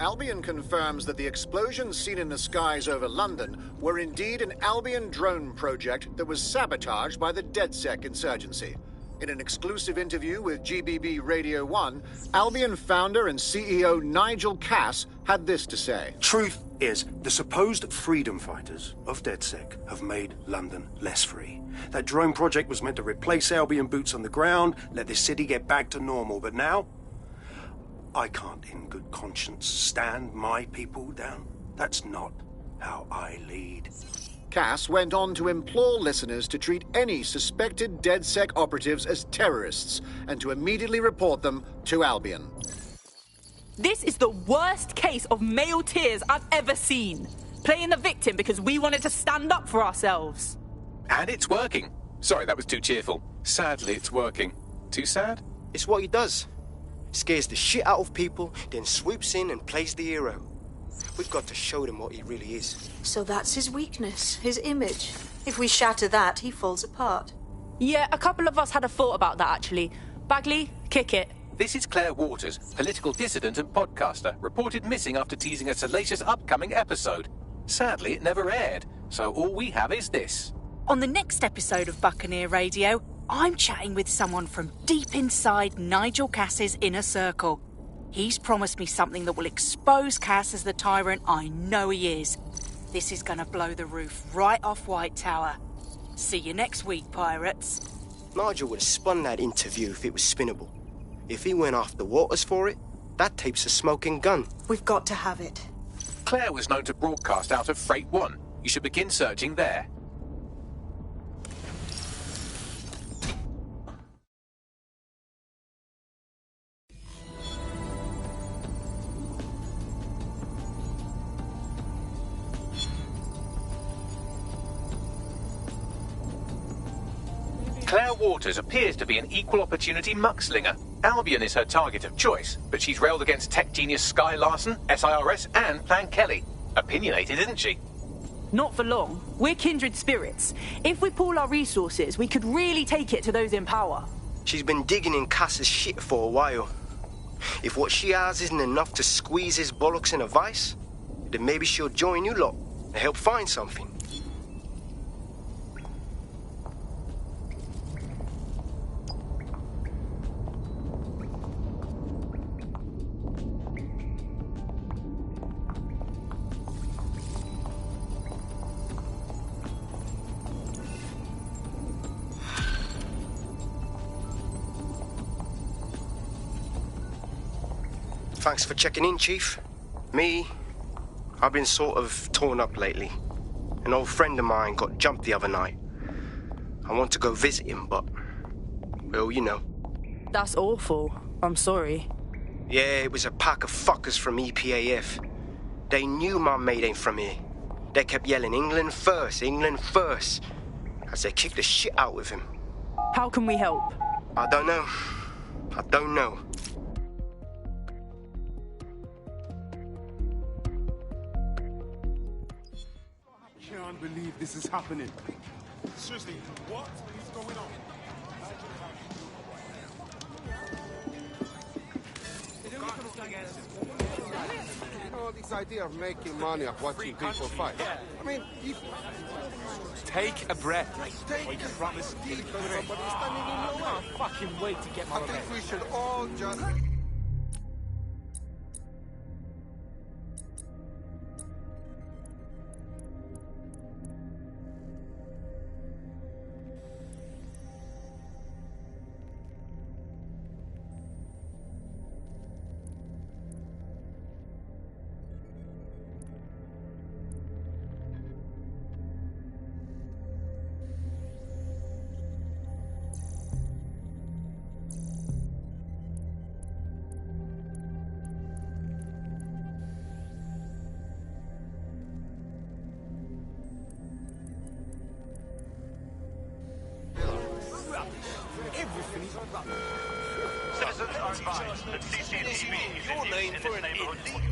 Albion confirms that the explosions seen in the skies over London were indeed an Albion drone project that was sabotaged by the DedSec insurgency. In an exclusive interview with GBB Radio 1, Albion founder and CEO Nigel Cass had this to say. Truth is, the supposed freedom fighters of DedSec have made London less free. That drone project was meant to replace Albion boots on the ground, let the city get back to normal, but now I can't in good conscience stand my people down. That's not how I lead. Cass went on to implore listeners to treat any suspected DedSec operatives as terrorists and to immediately report them to Albion. This is the worst case of male tears I've ever seen. Playing the victim because we wanted to stand up for ourselves. And it's working. Sorry, that was too cheerful. Sadly, it's working. Too sad? It's what he does. Scares the shit out of people, then swoops in and plays the hero. We've got to show them what he really is. So that's his weakness, his image. If we shatter that, he falls apart. Yeah, a couple of us had a thought about that, actually. Bagley, kick it. This is Claire Waters, political dissident and podcaster, reported missing after teasing a salacious upcoming episode. Sadly, it never aired, so all we have is this. On the next episode of Buccaneer Radio, I'm chatting with someone from deep inside Nigel Cass's inner circle. He's promised me something that will expose Cass as the tyrant I know he is. This is gonna blow the roof right off White Tower. See you next week, pirates. Nigel would have spun that interview if it was spinnable. If he went after Waters for it, that tape's a smoking gun. We've got to have it. Claire was known to broadcast out of Freight 1. You should begin searching there. Claire Waters appears to be an equal opportunity muckslinger. Albion is her target of choice, but she's railed against tech genius Sky Larson, SIRS, and Plan Kelly. Opinionated, isn't she? Not for long. We're kindred spirits. If we pool our resources, we could really take it to those in power. She's been digging in Cass's shit for a while. If what she has isn't enough to squeeze his bollocks in a vice, then maybe she'll join you lot and help find something. Thanks for checking in, Chief. I've been sort of torn up lately. An old friend of mine got jumped the other night. I want to go visit him, but, well, you know. That's awful. I'm sorry. Yeah, it was a pack of fuckers from EPAF. They knew my mate ain't from here. They kept yelling, England first, as they kicked the shit out of him. How can we help? I don't know. I can't believe this is happening. Seriously, what is going on? You know, this idea of making money off watching people fight. I mean, Take a breath. take a promise. Somebody standing in your way. Fucking wait to get my I think we should all just... Everything is rubbish. Citizens are advised that CCTV is in use in this neighborhood.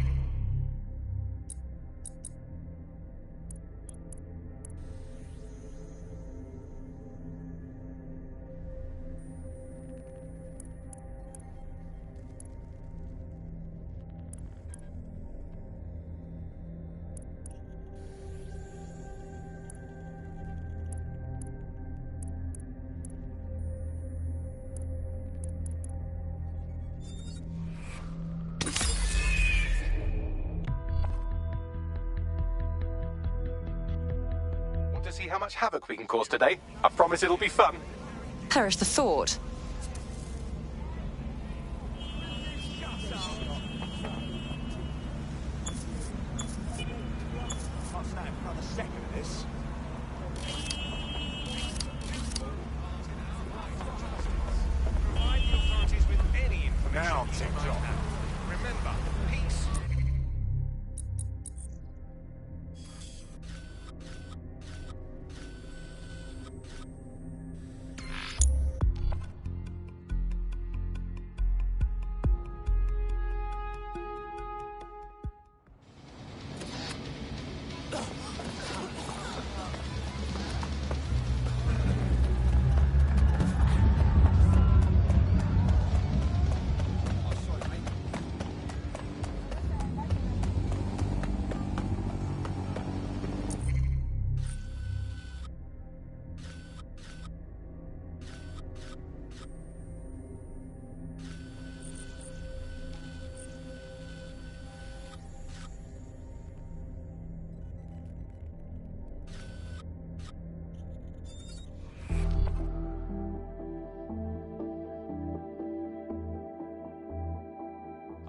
see how much havoc we can cause today. I promise it'll be fun. Perish the thought. Now, TikTok. Remember, peace.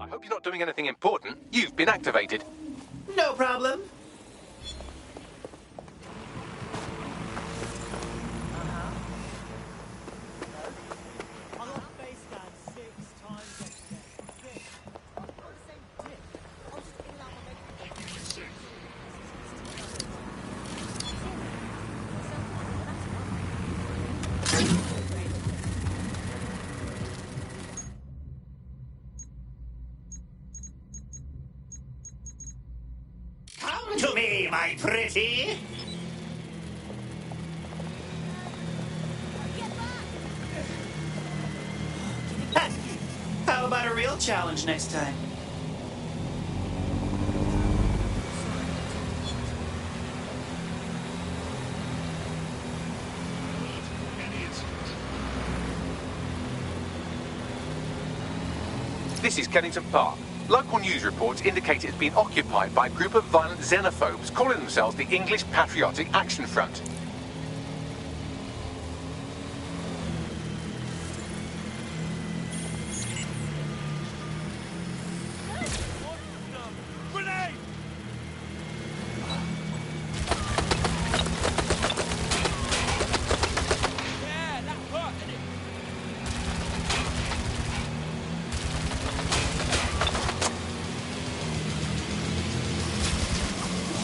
I hope you're not doing anything important. You've been activated. No problem. Come to me, my pretty. How about a real challenge next time? This is Kennington Park. Local news reports indicate it's been occupied by a group of violent xenophobes calling themselves the English Patriotic Action Front.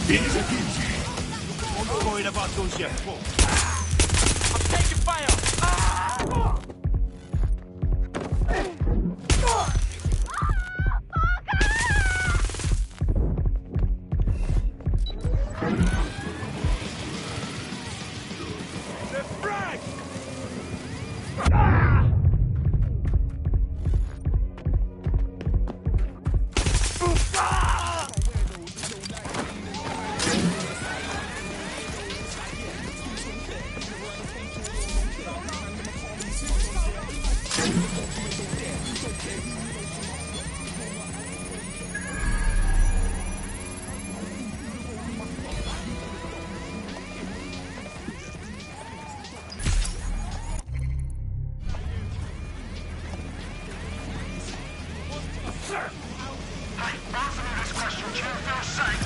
Easy peasy. Won't go in about those yet. I'm taking fire. The frag!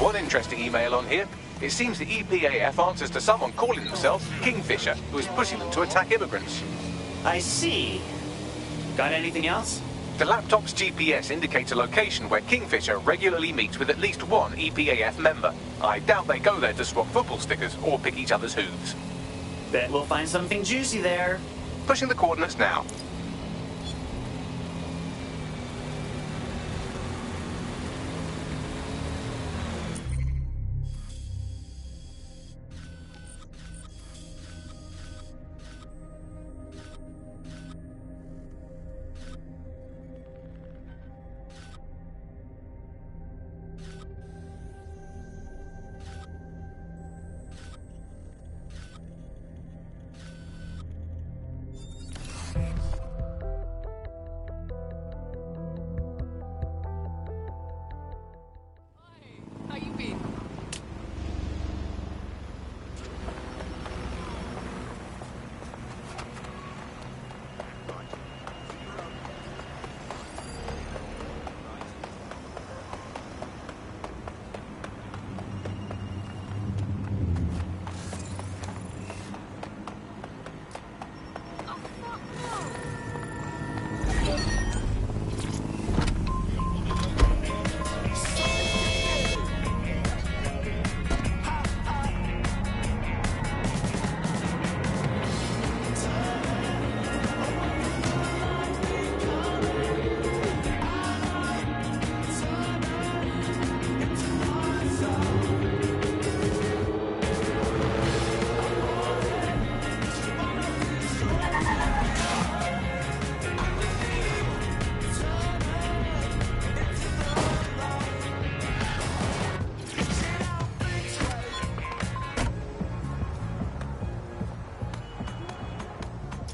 One interesting email on here. It seems the EPAF answers to someone calling themselves Kingfisher, who is pushing them to attack immigrants. I see. Got anything else? The laptop's GPS indicates a location where Kingfisher regularly meets with at least one EPAF member. I doubt they go there to swap football stickers or pick each other's hooves. Bet we'll find something juicy there. Pushing the coordinates now.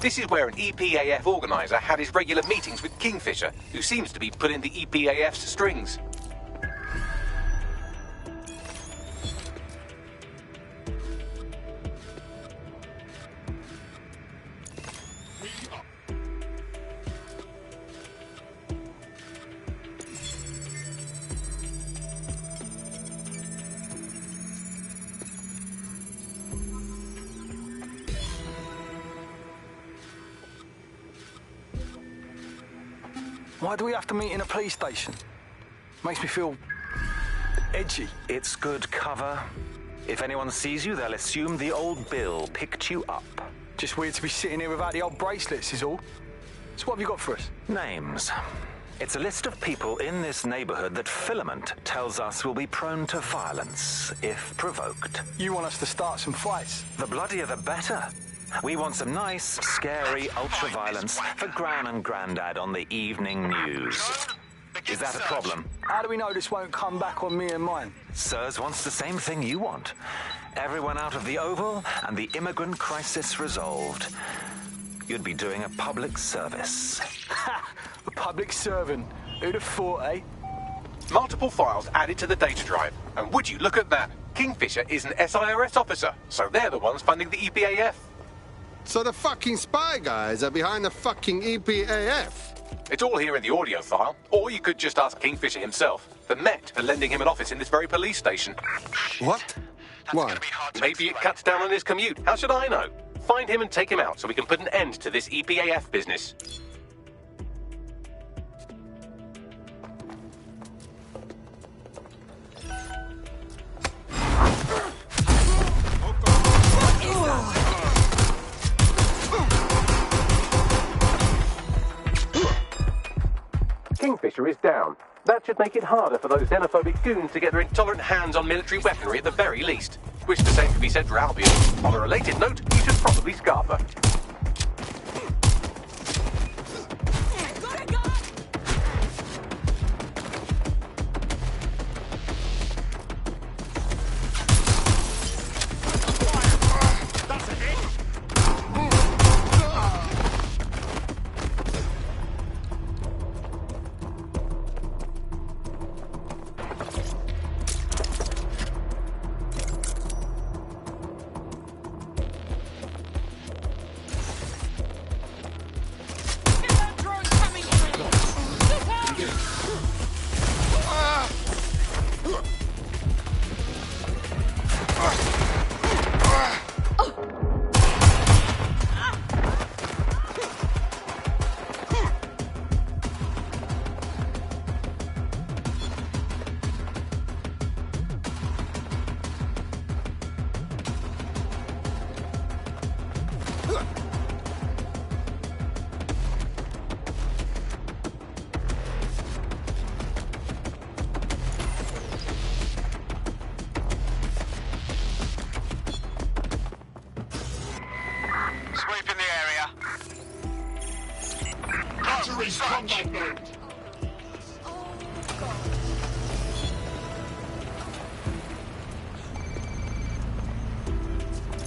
This is where an EPAF organizer had his regular meetings with Kingfisher, who seems to be pulling the EPAF's strings. Why do we have to meet in a police station? Makes me feel edgy. It's good cover. If anyone sees you, they'll assume the old Bill picked you up. Just weird to be sitting here without the old bracelets is all. So what have you got for us? Names. It's a list of people in this neighborhood that Filament tells us will be prone to violence if provoked. You want us to start some fights? The bloodier the better. We want some nice, scary ultra-violence for Gran and Grandad on the evening news. Is that a problem? How do we know this won't come back on me and mine? Sirs wants the same thing you want. Everyone out of the Oval and the immigrant crisis resolved. You'd be doing a public service. Ha! A public servant. Who'd have thought, eh? Multiple files added to the data drive. And would you look at that? Kingfisher is an SIRS officer, so they're the ones funding the EPAF. So the fucking spy guys are behind the fucking EPAF? It's all here in the audio file. Or you could just ask Kingfisher himself. The Met are lending him an office in this very police station. What? Why? Maybe it cuts down on his commute. How should I know? Find him and take him out so we can put an end to this EPAF business. Kingfisher is down. That should make it harder for those xenophobic goons to get their intolerant hands on military weaponry at the very least. Wish the same could be said for Albion. On a related note, you should probably scarf her.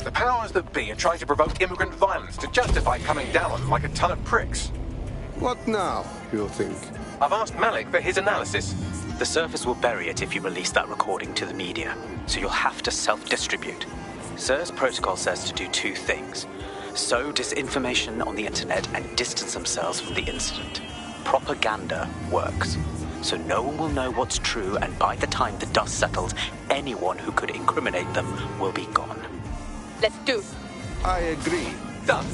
The powers that be are trying to provoke immigrant violence to justify coming down on them like a ton of pricks. What now, you think? I've asked Malik for his analysis. The service will bury it if you release that recording to the media, so you'll have to self-distribute. SIR's protocol says to do two things: sow disinformation on the internet and distance themselves from the incident. Propaganda works, so no one will know what's true, and by the time the dust settles, anyone who could incriminate them will be gone. Let's do. I agree. Done.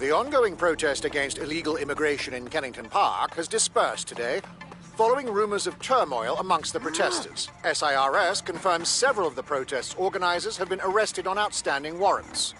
The ongoing protest against illegal immigration in Kennington Park has dispersed today. following rumours of turmoil amongst the protesters. SIRS confirms several of the protests' organisers have been arrested on outstanding warrants.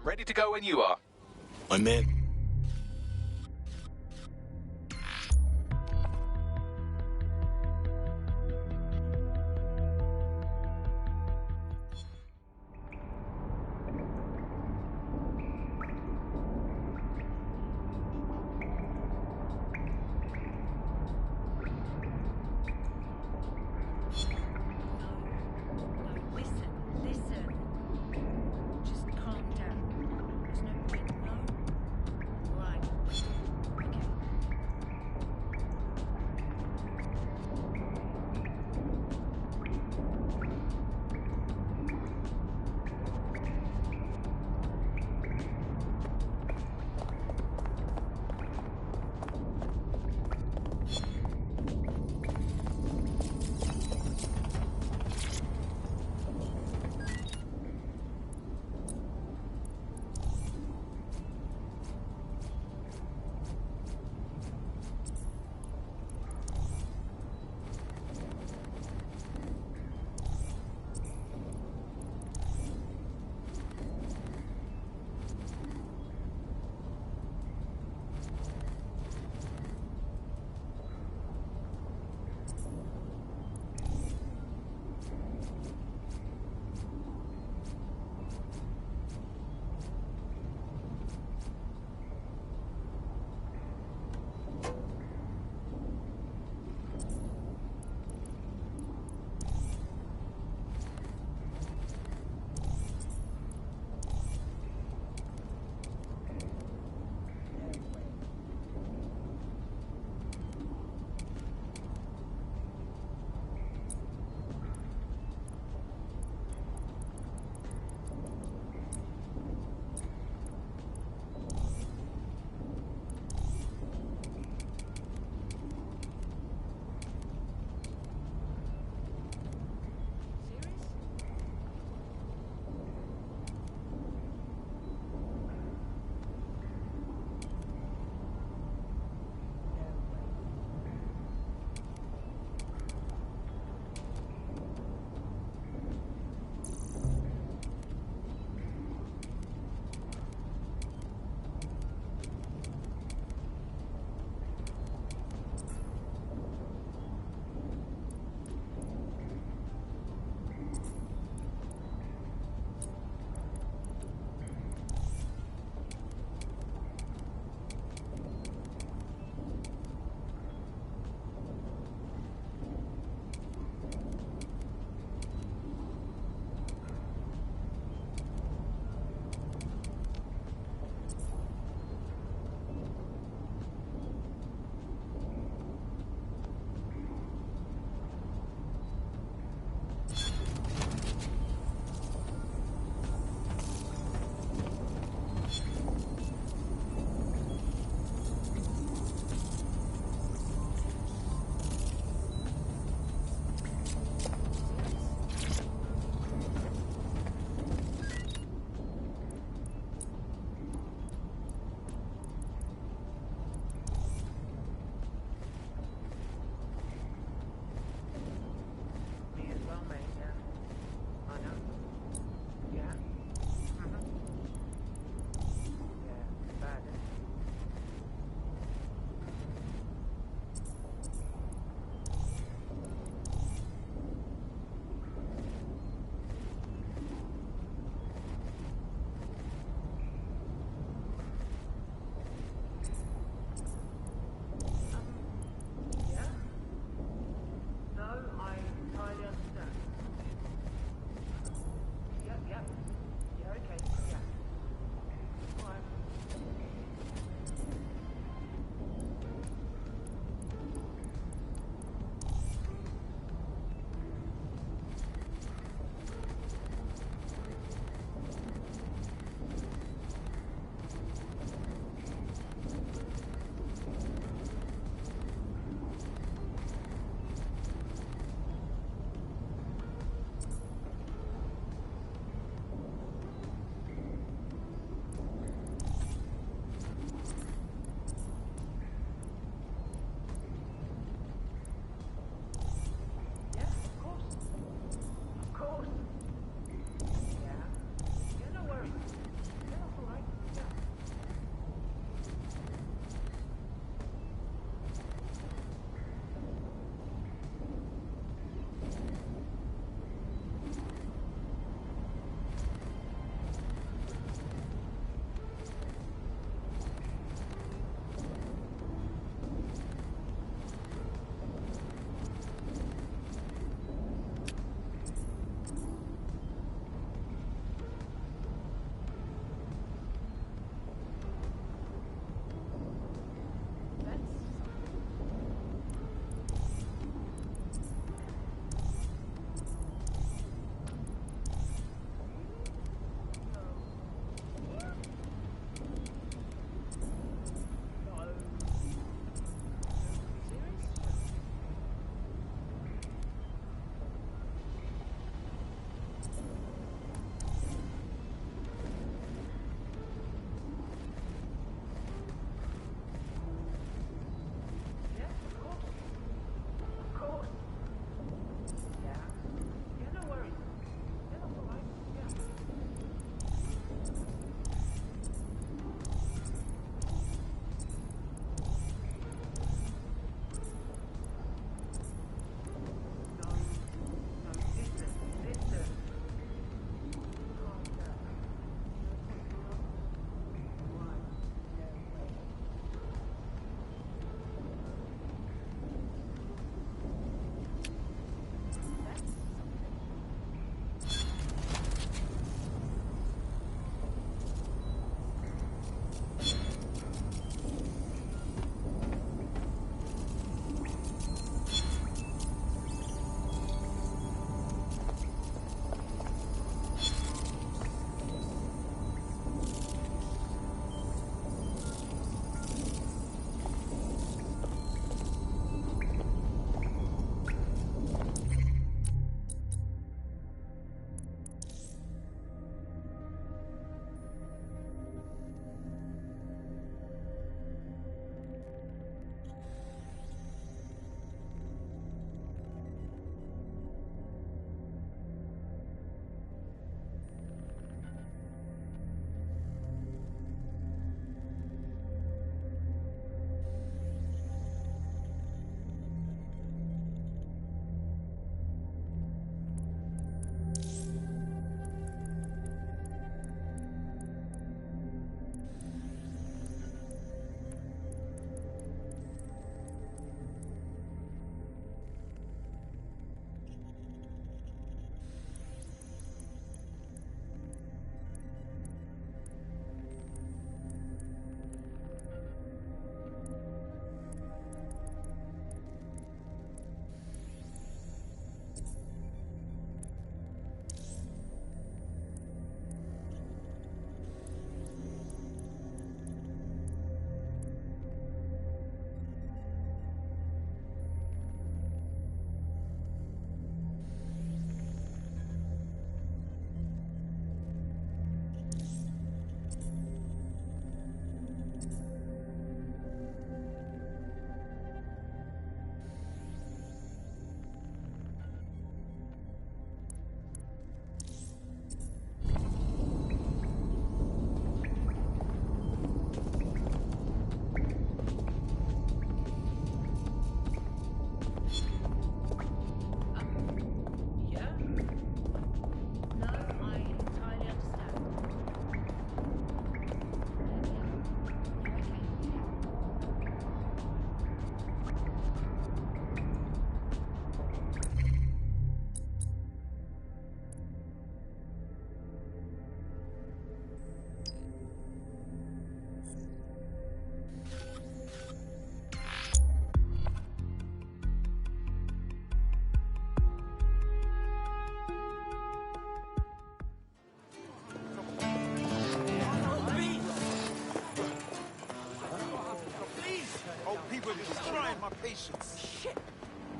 Ready to go when you are. I'm in.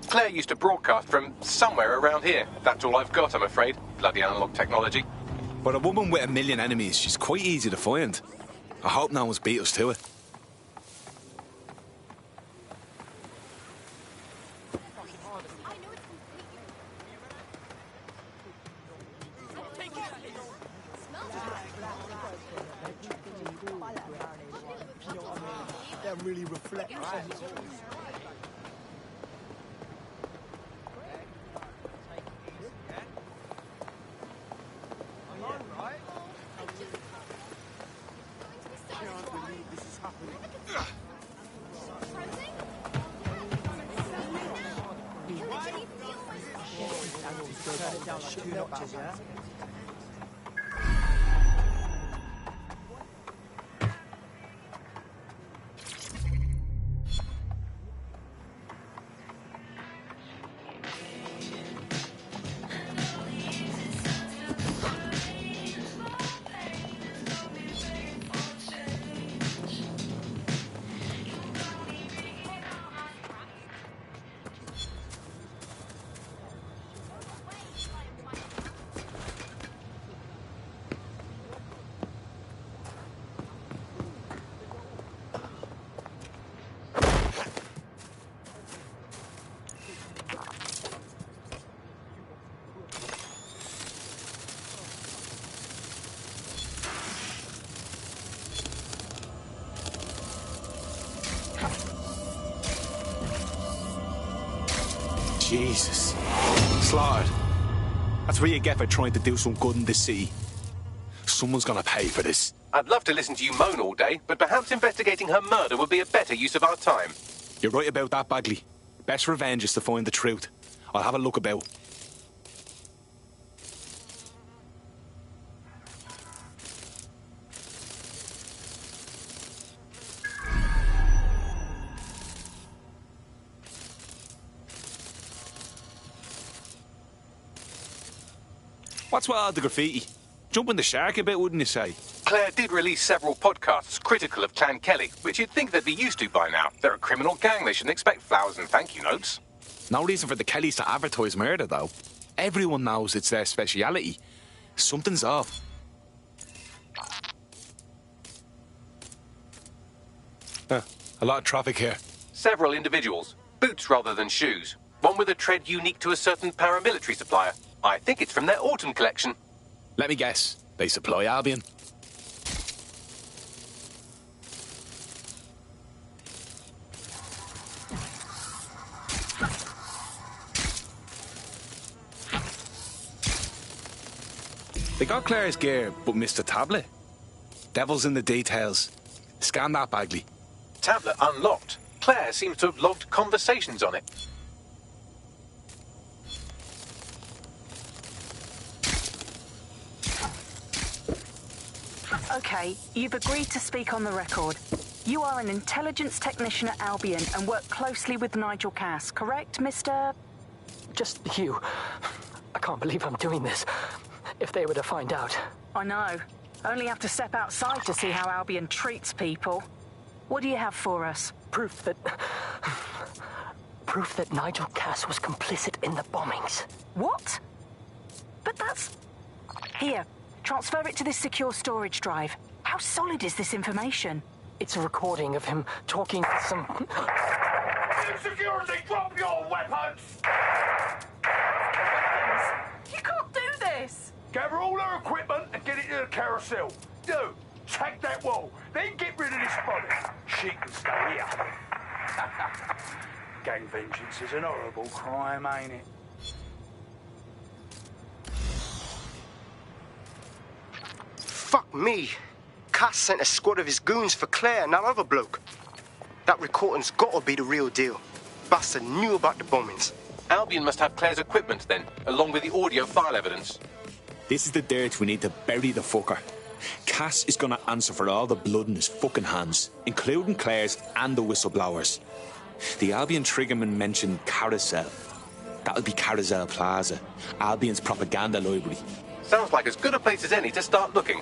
Claire used to broadcast from somewhere around here. That's all I've got, I'm afraid. Bloody analog technology. But a woman with a million enemies, she's quite easy to find. I hope no one's beat us to it. That really reflects. Jesus. Slaughtered. That's what you get for trying to do some good in this city. Someone's gonna pay for this. I'd love to listen to you moan all day, but perhaps investigating her murder would be a better use of our time. You're right about that, Bagley. Best revenge is to find the truth. I'll have a look about. What's with all the graffiti? Jumping the shark a bit, wouldn't you say? Claire did release several podcasts critical of Clan Kelly, which you'd think they'd be used to by now. They're a criminal gang. They shouldn't expect flowers and thank you notes. No reason for the Kellys to advertise murder, though. Everyone knows it's their speciality. Something's off. A lot of traffic here. Several individuals. Boots rather than shoes. One with a tread unique to a certain paramilitary supplier. I think it's from their autumn collection. Let me guess. They supply Albion. They got Claire's gear, but missed a tablet. Devil's in the details. Scan that, Bagley. Tablet unlocked. Claire seems to have logged conversations on it. Okay, you've agreed to speak on the record. You are an intelligence technician at Albion and work closely with Nigel Cass, correct, Mr...? Just you. I can't believe I'm doing this. If they were to find out. I know. Only have to step outside to see how Albion treats people. What do you have for us? Proof that Nigel Cass was complicit in the bombings. What? But that's... Here, transfer it to this secure storage drive. How solid is this information? It's a recording of him talking to some... Security, drop your weapons! You can't do this! Gather all her equipment and get it to the carousel. Do. Take that wall. Then get rid of this body. She can stay here. Gang vengeance is an horrible crime, ain't it? Fuck me. Cass sent a squad of his goons for Claire and that other bloke. That recording's gotta be the real deal. Bastard knew about the bombings. Albion must have Claire's equipment then, along with the audio file evidence. This is the dirt we need to bury the fucker. Cass is gonna answer for all the blood in his fucking hands, including Claire's and the whistleblowers. The Albion triggerman mentioned Carousel. That'll be Carousel Plaza, Albion's propaganda library. Sounds like as good a place as any to start looking.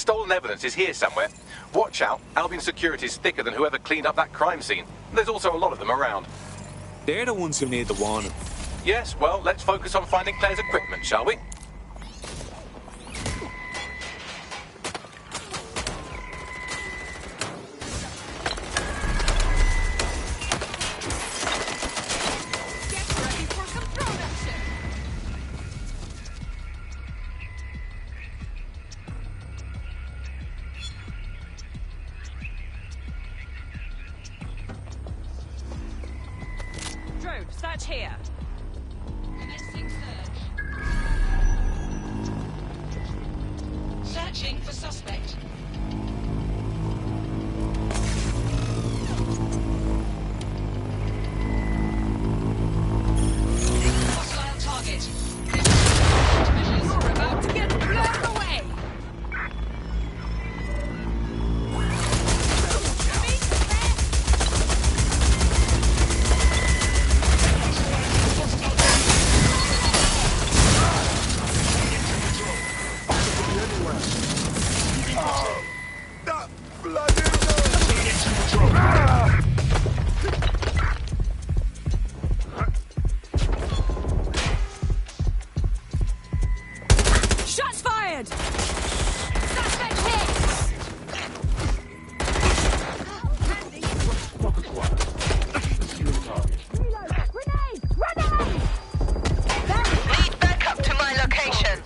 stolen evidence is here somewhere. Watch out, Albion security is thicker than whoever cleaned up that crime scene. There's also a lot of them around. They're the ones who need the warning. Yes, well, let's focus on finding Claire's equipment, shall we? Drone, search here. Searching for suspect. Hostile target. You're about to get blown away. Shots fired! Suspect hit. Need backup to my location.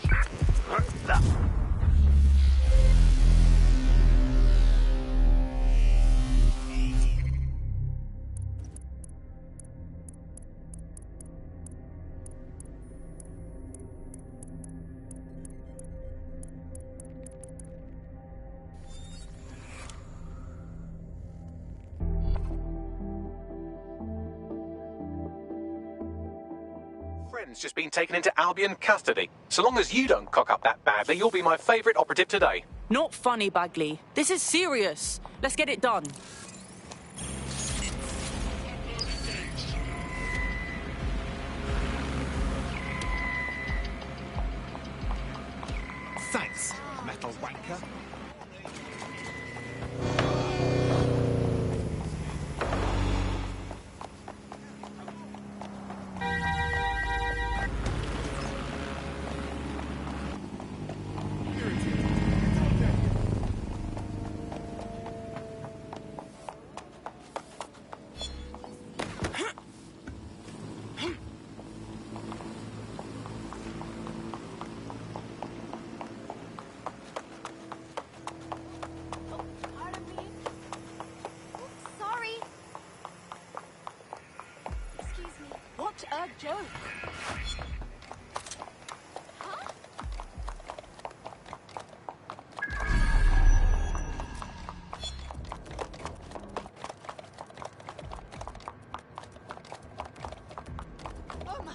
Friend's just been taken into Albion custody. So long as you don't cock up that badly, you'll be my favourite operative today. Not funny, Bagley. This is serious. Let's get it done. Thanks, metal wanker. Sorry. Excuse me. What a joke. Oh my.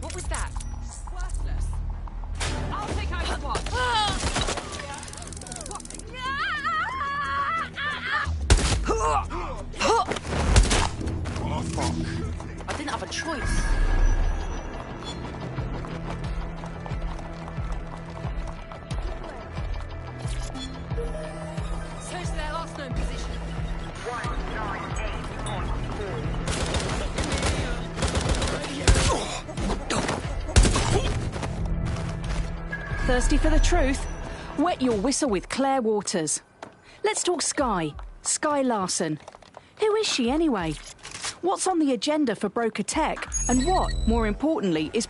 What was that? Worthless. I'll take out the watch. Oh, fuck. I didn't have a choice. Search their last known position. 198 on 4. Thirsty for the truth? Wet your whistle with Claire Waters. Let's talk Skye. Skye Larson. Who is she anyway? What's on the agenda for Broker Tech? And what, more importantly, is...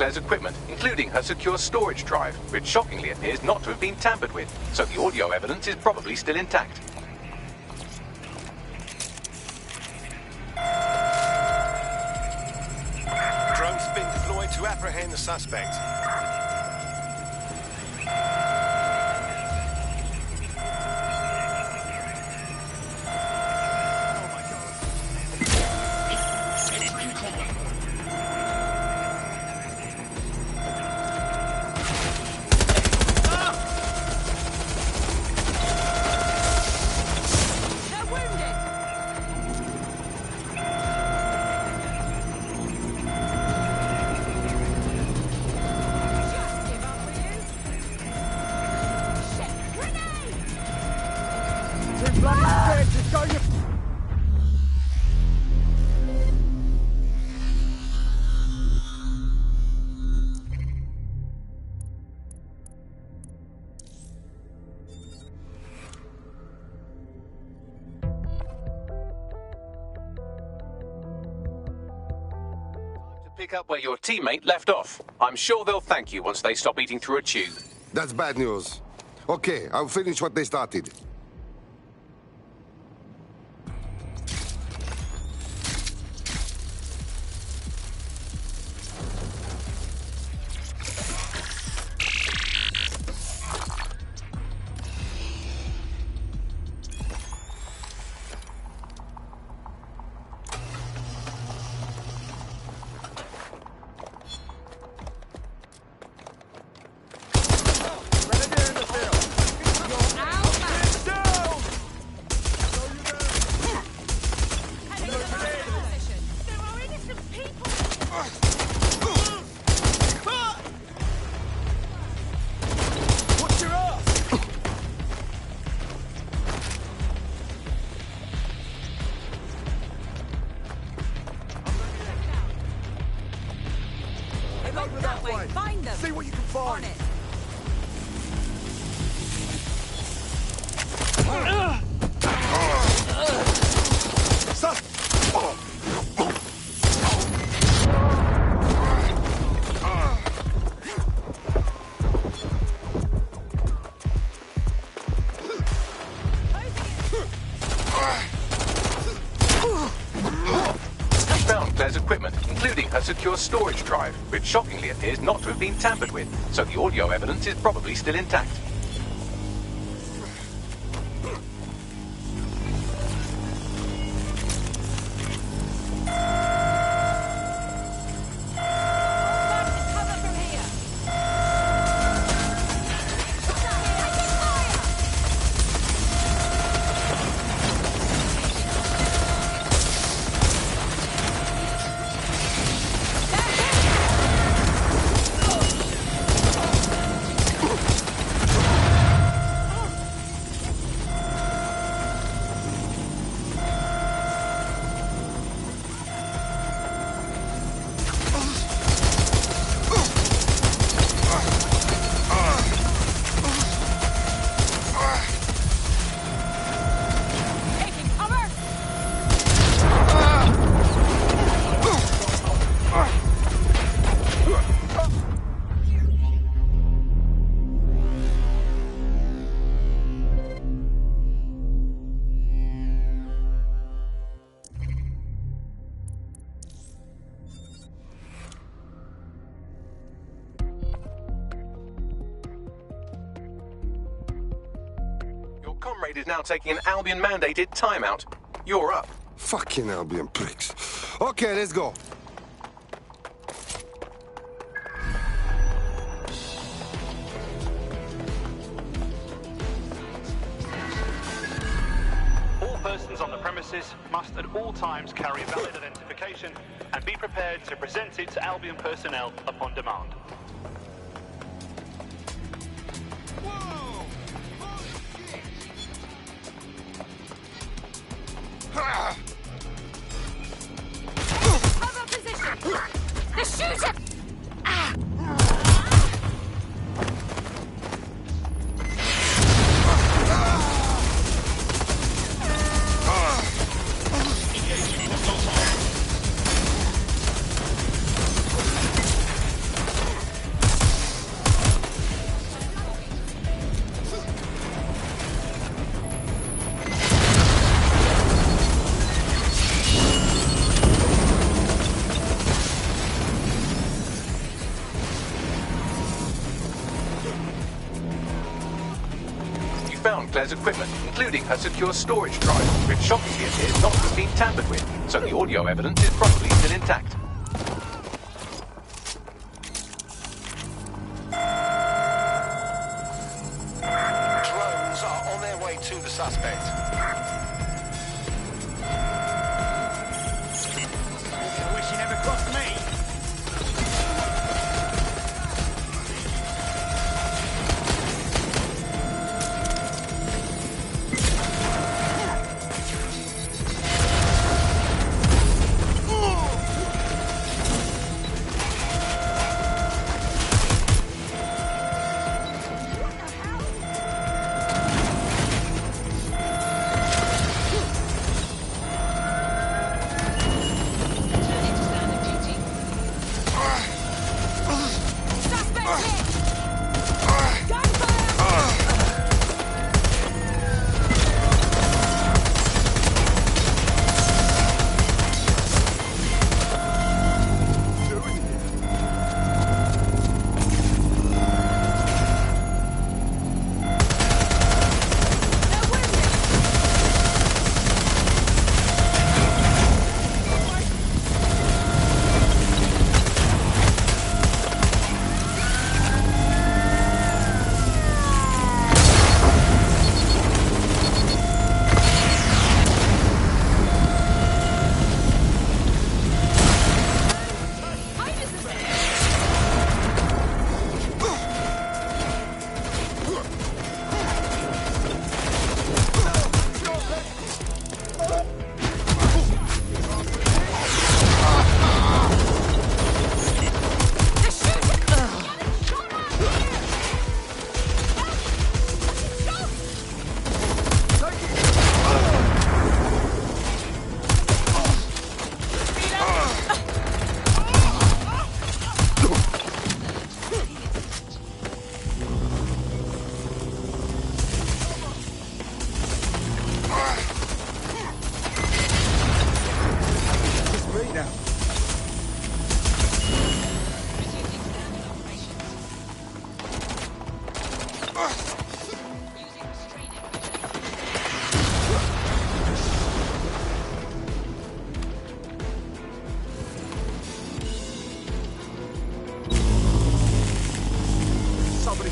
Claire's equipment, including her secure storage drive, which shockingly appears not to have been tampered with, so the audio evidence is probably still intact. Drone's been deployed to apprehend the suspect. Pick up where your teammate left off. I'm sure they'll thank you once they stop eating through a tube. That's bad news. Okay, I'll finish what they started. That way. Find them. See what you can find. Found Claire's equipment, including her secure storage drive, which shockingly appears not to have been tampered with, so the audio evidence is probably still intact. Comrade is now taking an Albion-mandated timeout. You're up. Fucking Albion pricks. Okay, let's go. All persons on the premises must at all times carry valid identification and be prepared to present it to Albion personnel upon demand. Cover position. The shooter. found Claire's equipment, including her secure storage drive, which shockingly appears not to have been tampered with, so the audio evidence is probably still intact. Drones are on their way to the suspect. I wish you never crossed me.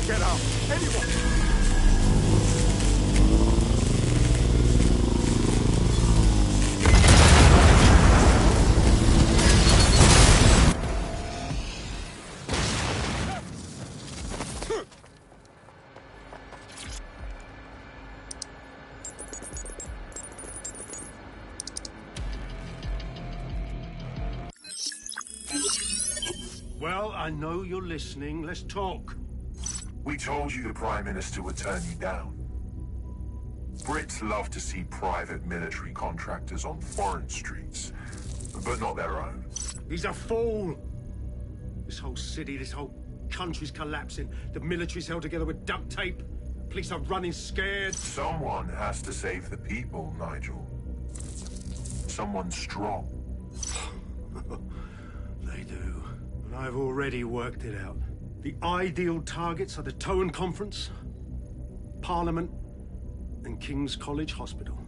Get out! Anyone! Well, I know you're listening. Let's talk. We told you the Prime Minister would turn you down. Brits love to see private military contractors on foreign streets, but not their own. He's a fool! This whole city, this whole country's collapsing. The military's held together with duct tape. Police are running scared. Someone has to save the people, Nigel. Someone strong. They do. And I've already worked it out. The ideal targets are the Towan Conference, Parliament, and King's College Hospital.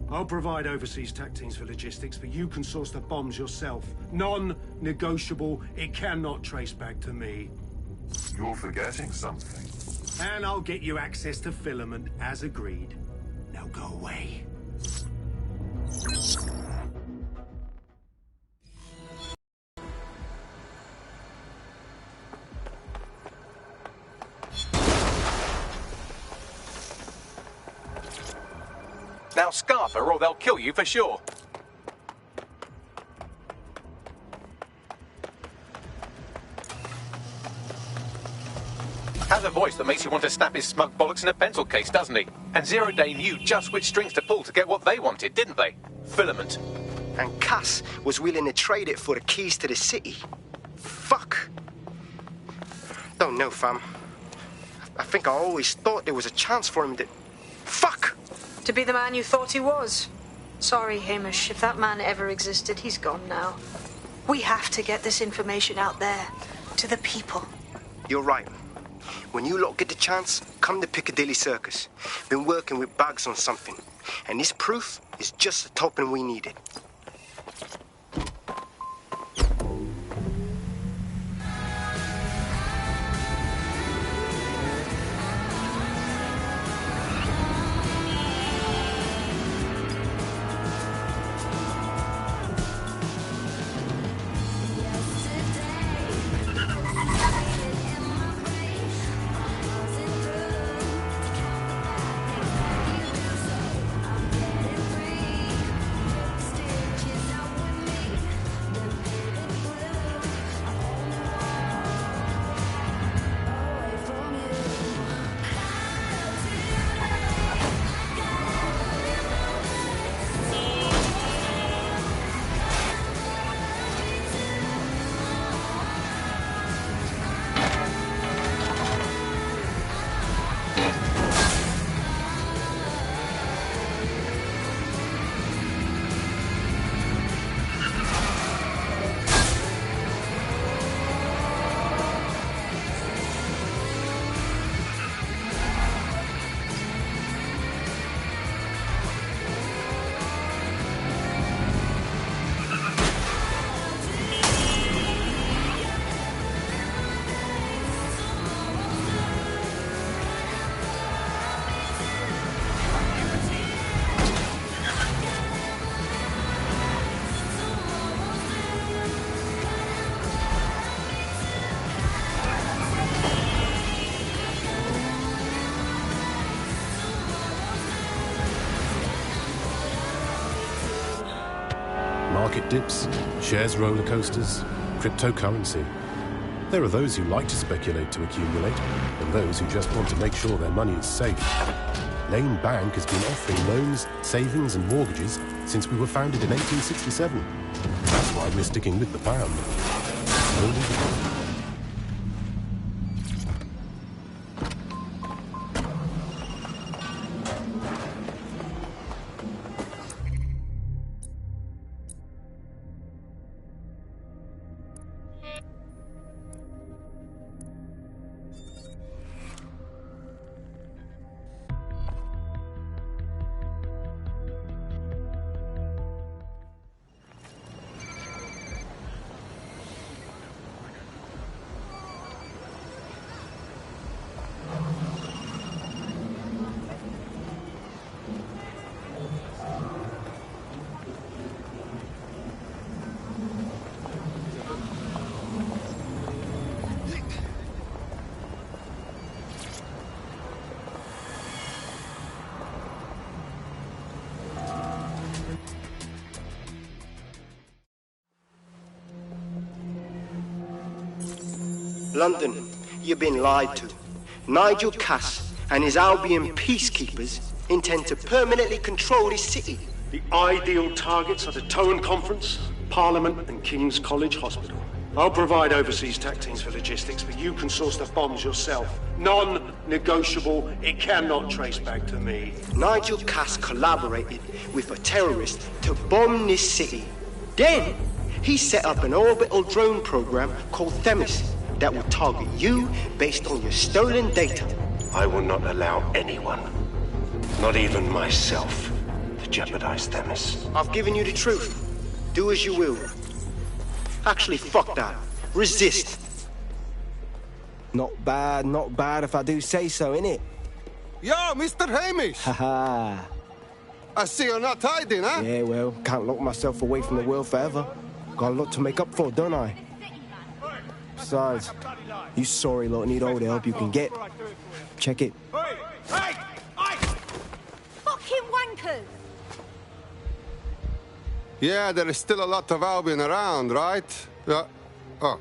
I'll provide overseas tac teams for logistics, but you can source the bombs yourself. Non-negotiable. It cannot trace back to me. You're forgetting something. And I'll get you access to filament, as agreed. Now go away. Now scarf her or they'll kill you for sure. Has a voice that makes you want to snap his smug bollocks in a pencil case, doesn't he? And Zero Day knew just which strings to pull to get what they wanted, didn't they? Filament. And Cass was willing to trade it for the keys to the city. Fuck. Don't know, fam. I think I always thought there was a chance for him to... Fuck! To be the man you thought he was. Sorry, Hamish. If that man ever existed, he's gone now. We have to get this information out there. To the people. You're right. When you lot get the chance, come to Piccadilly Circus. Been working with Bugs on something, and this proof is just the topping we needed. Market dips, shares roller coasters, cryptocurrency. There are those who like to speculate to accumulate, and those who just want to make sure their money is safe. Lane Bank has been offering loans, savings and mortgages since we were founded in 1867. That's why we're sticking with the pound. Only the pound. London, you've been lied to. Nigel Cass and his Albion peacekeepers intend to permanently control this city. The ideal targets are the Tone Conference, Parliament and King's College Hospital. I'll provide overseas tech teams for logistics, but you can source the bombs yourself. Non-negotiable, it cannot trace back to me. Nigel Cass collaborated with a terrorist to bomb this city. Then, he set up an orbital drone program called Themis that will target you based on your stolen data. I will not allow anyone, not even myself, to jeopardize Themis. I've given you the truth. Do as you will. Actually, fuck that. Resist. Not bad if I do say so, innit? Yo, Mr. Hamish! Haha. I see you're not hiding, huh? Yeah, well, can't lock myself away from the world forever. Got a lot to make up for, don't I? Besides, you sorry lot need all the help you can get. Check it. Fucking wankers! Yeah, there is still a lot of Albion around, right? Oh,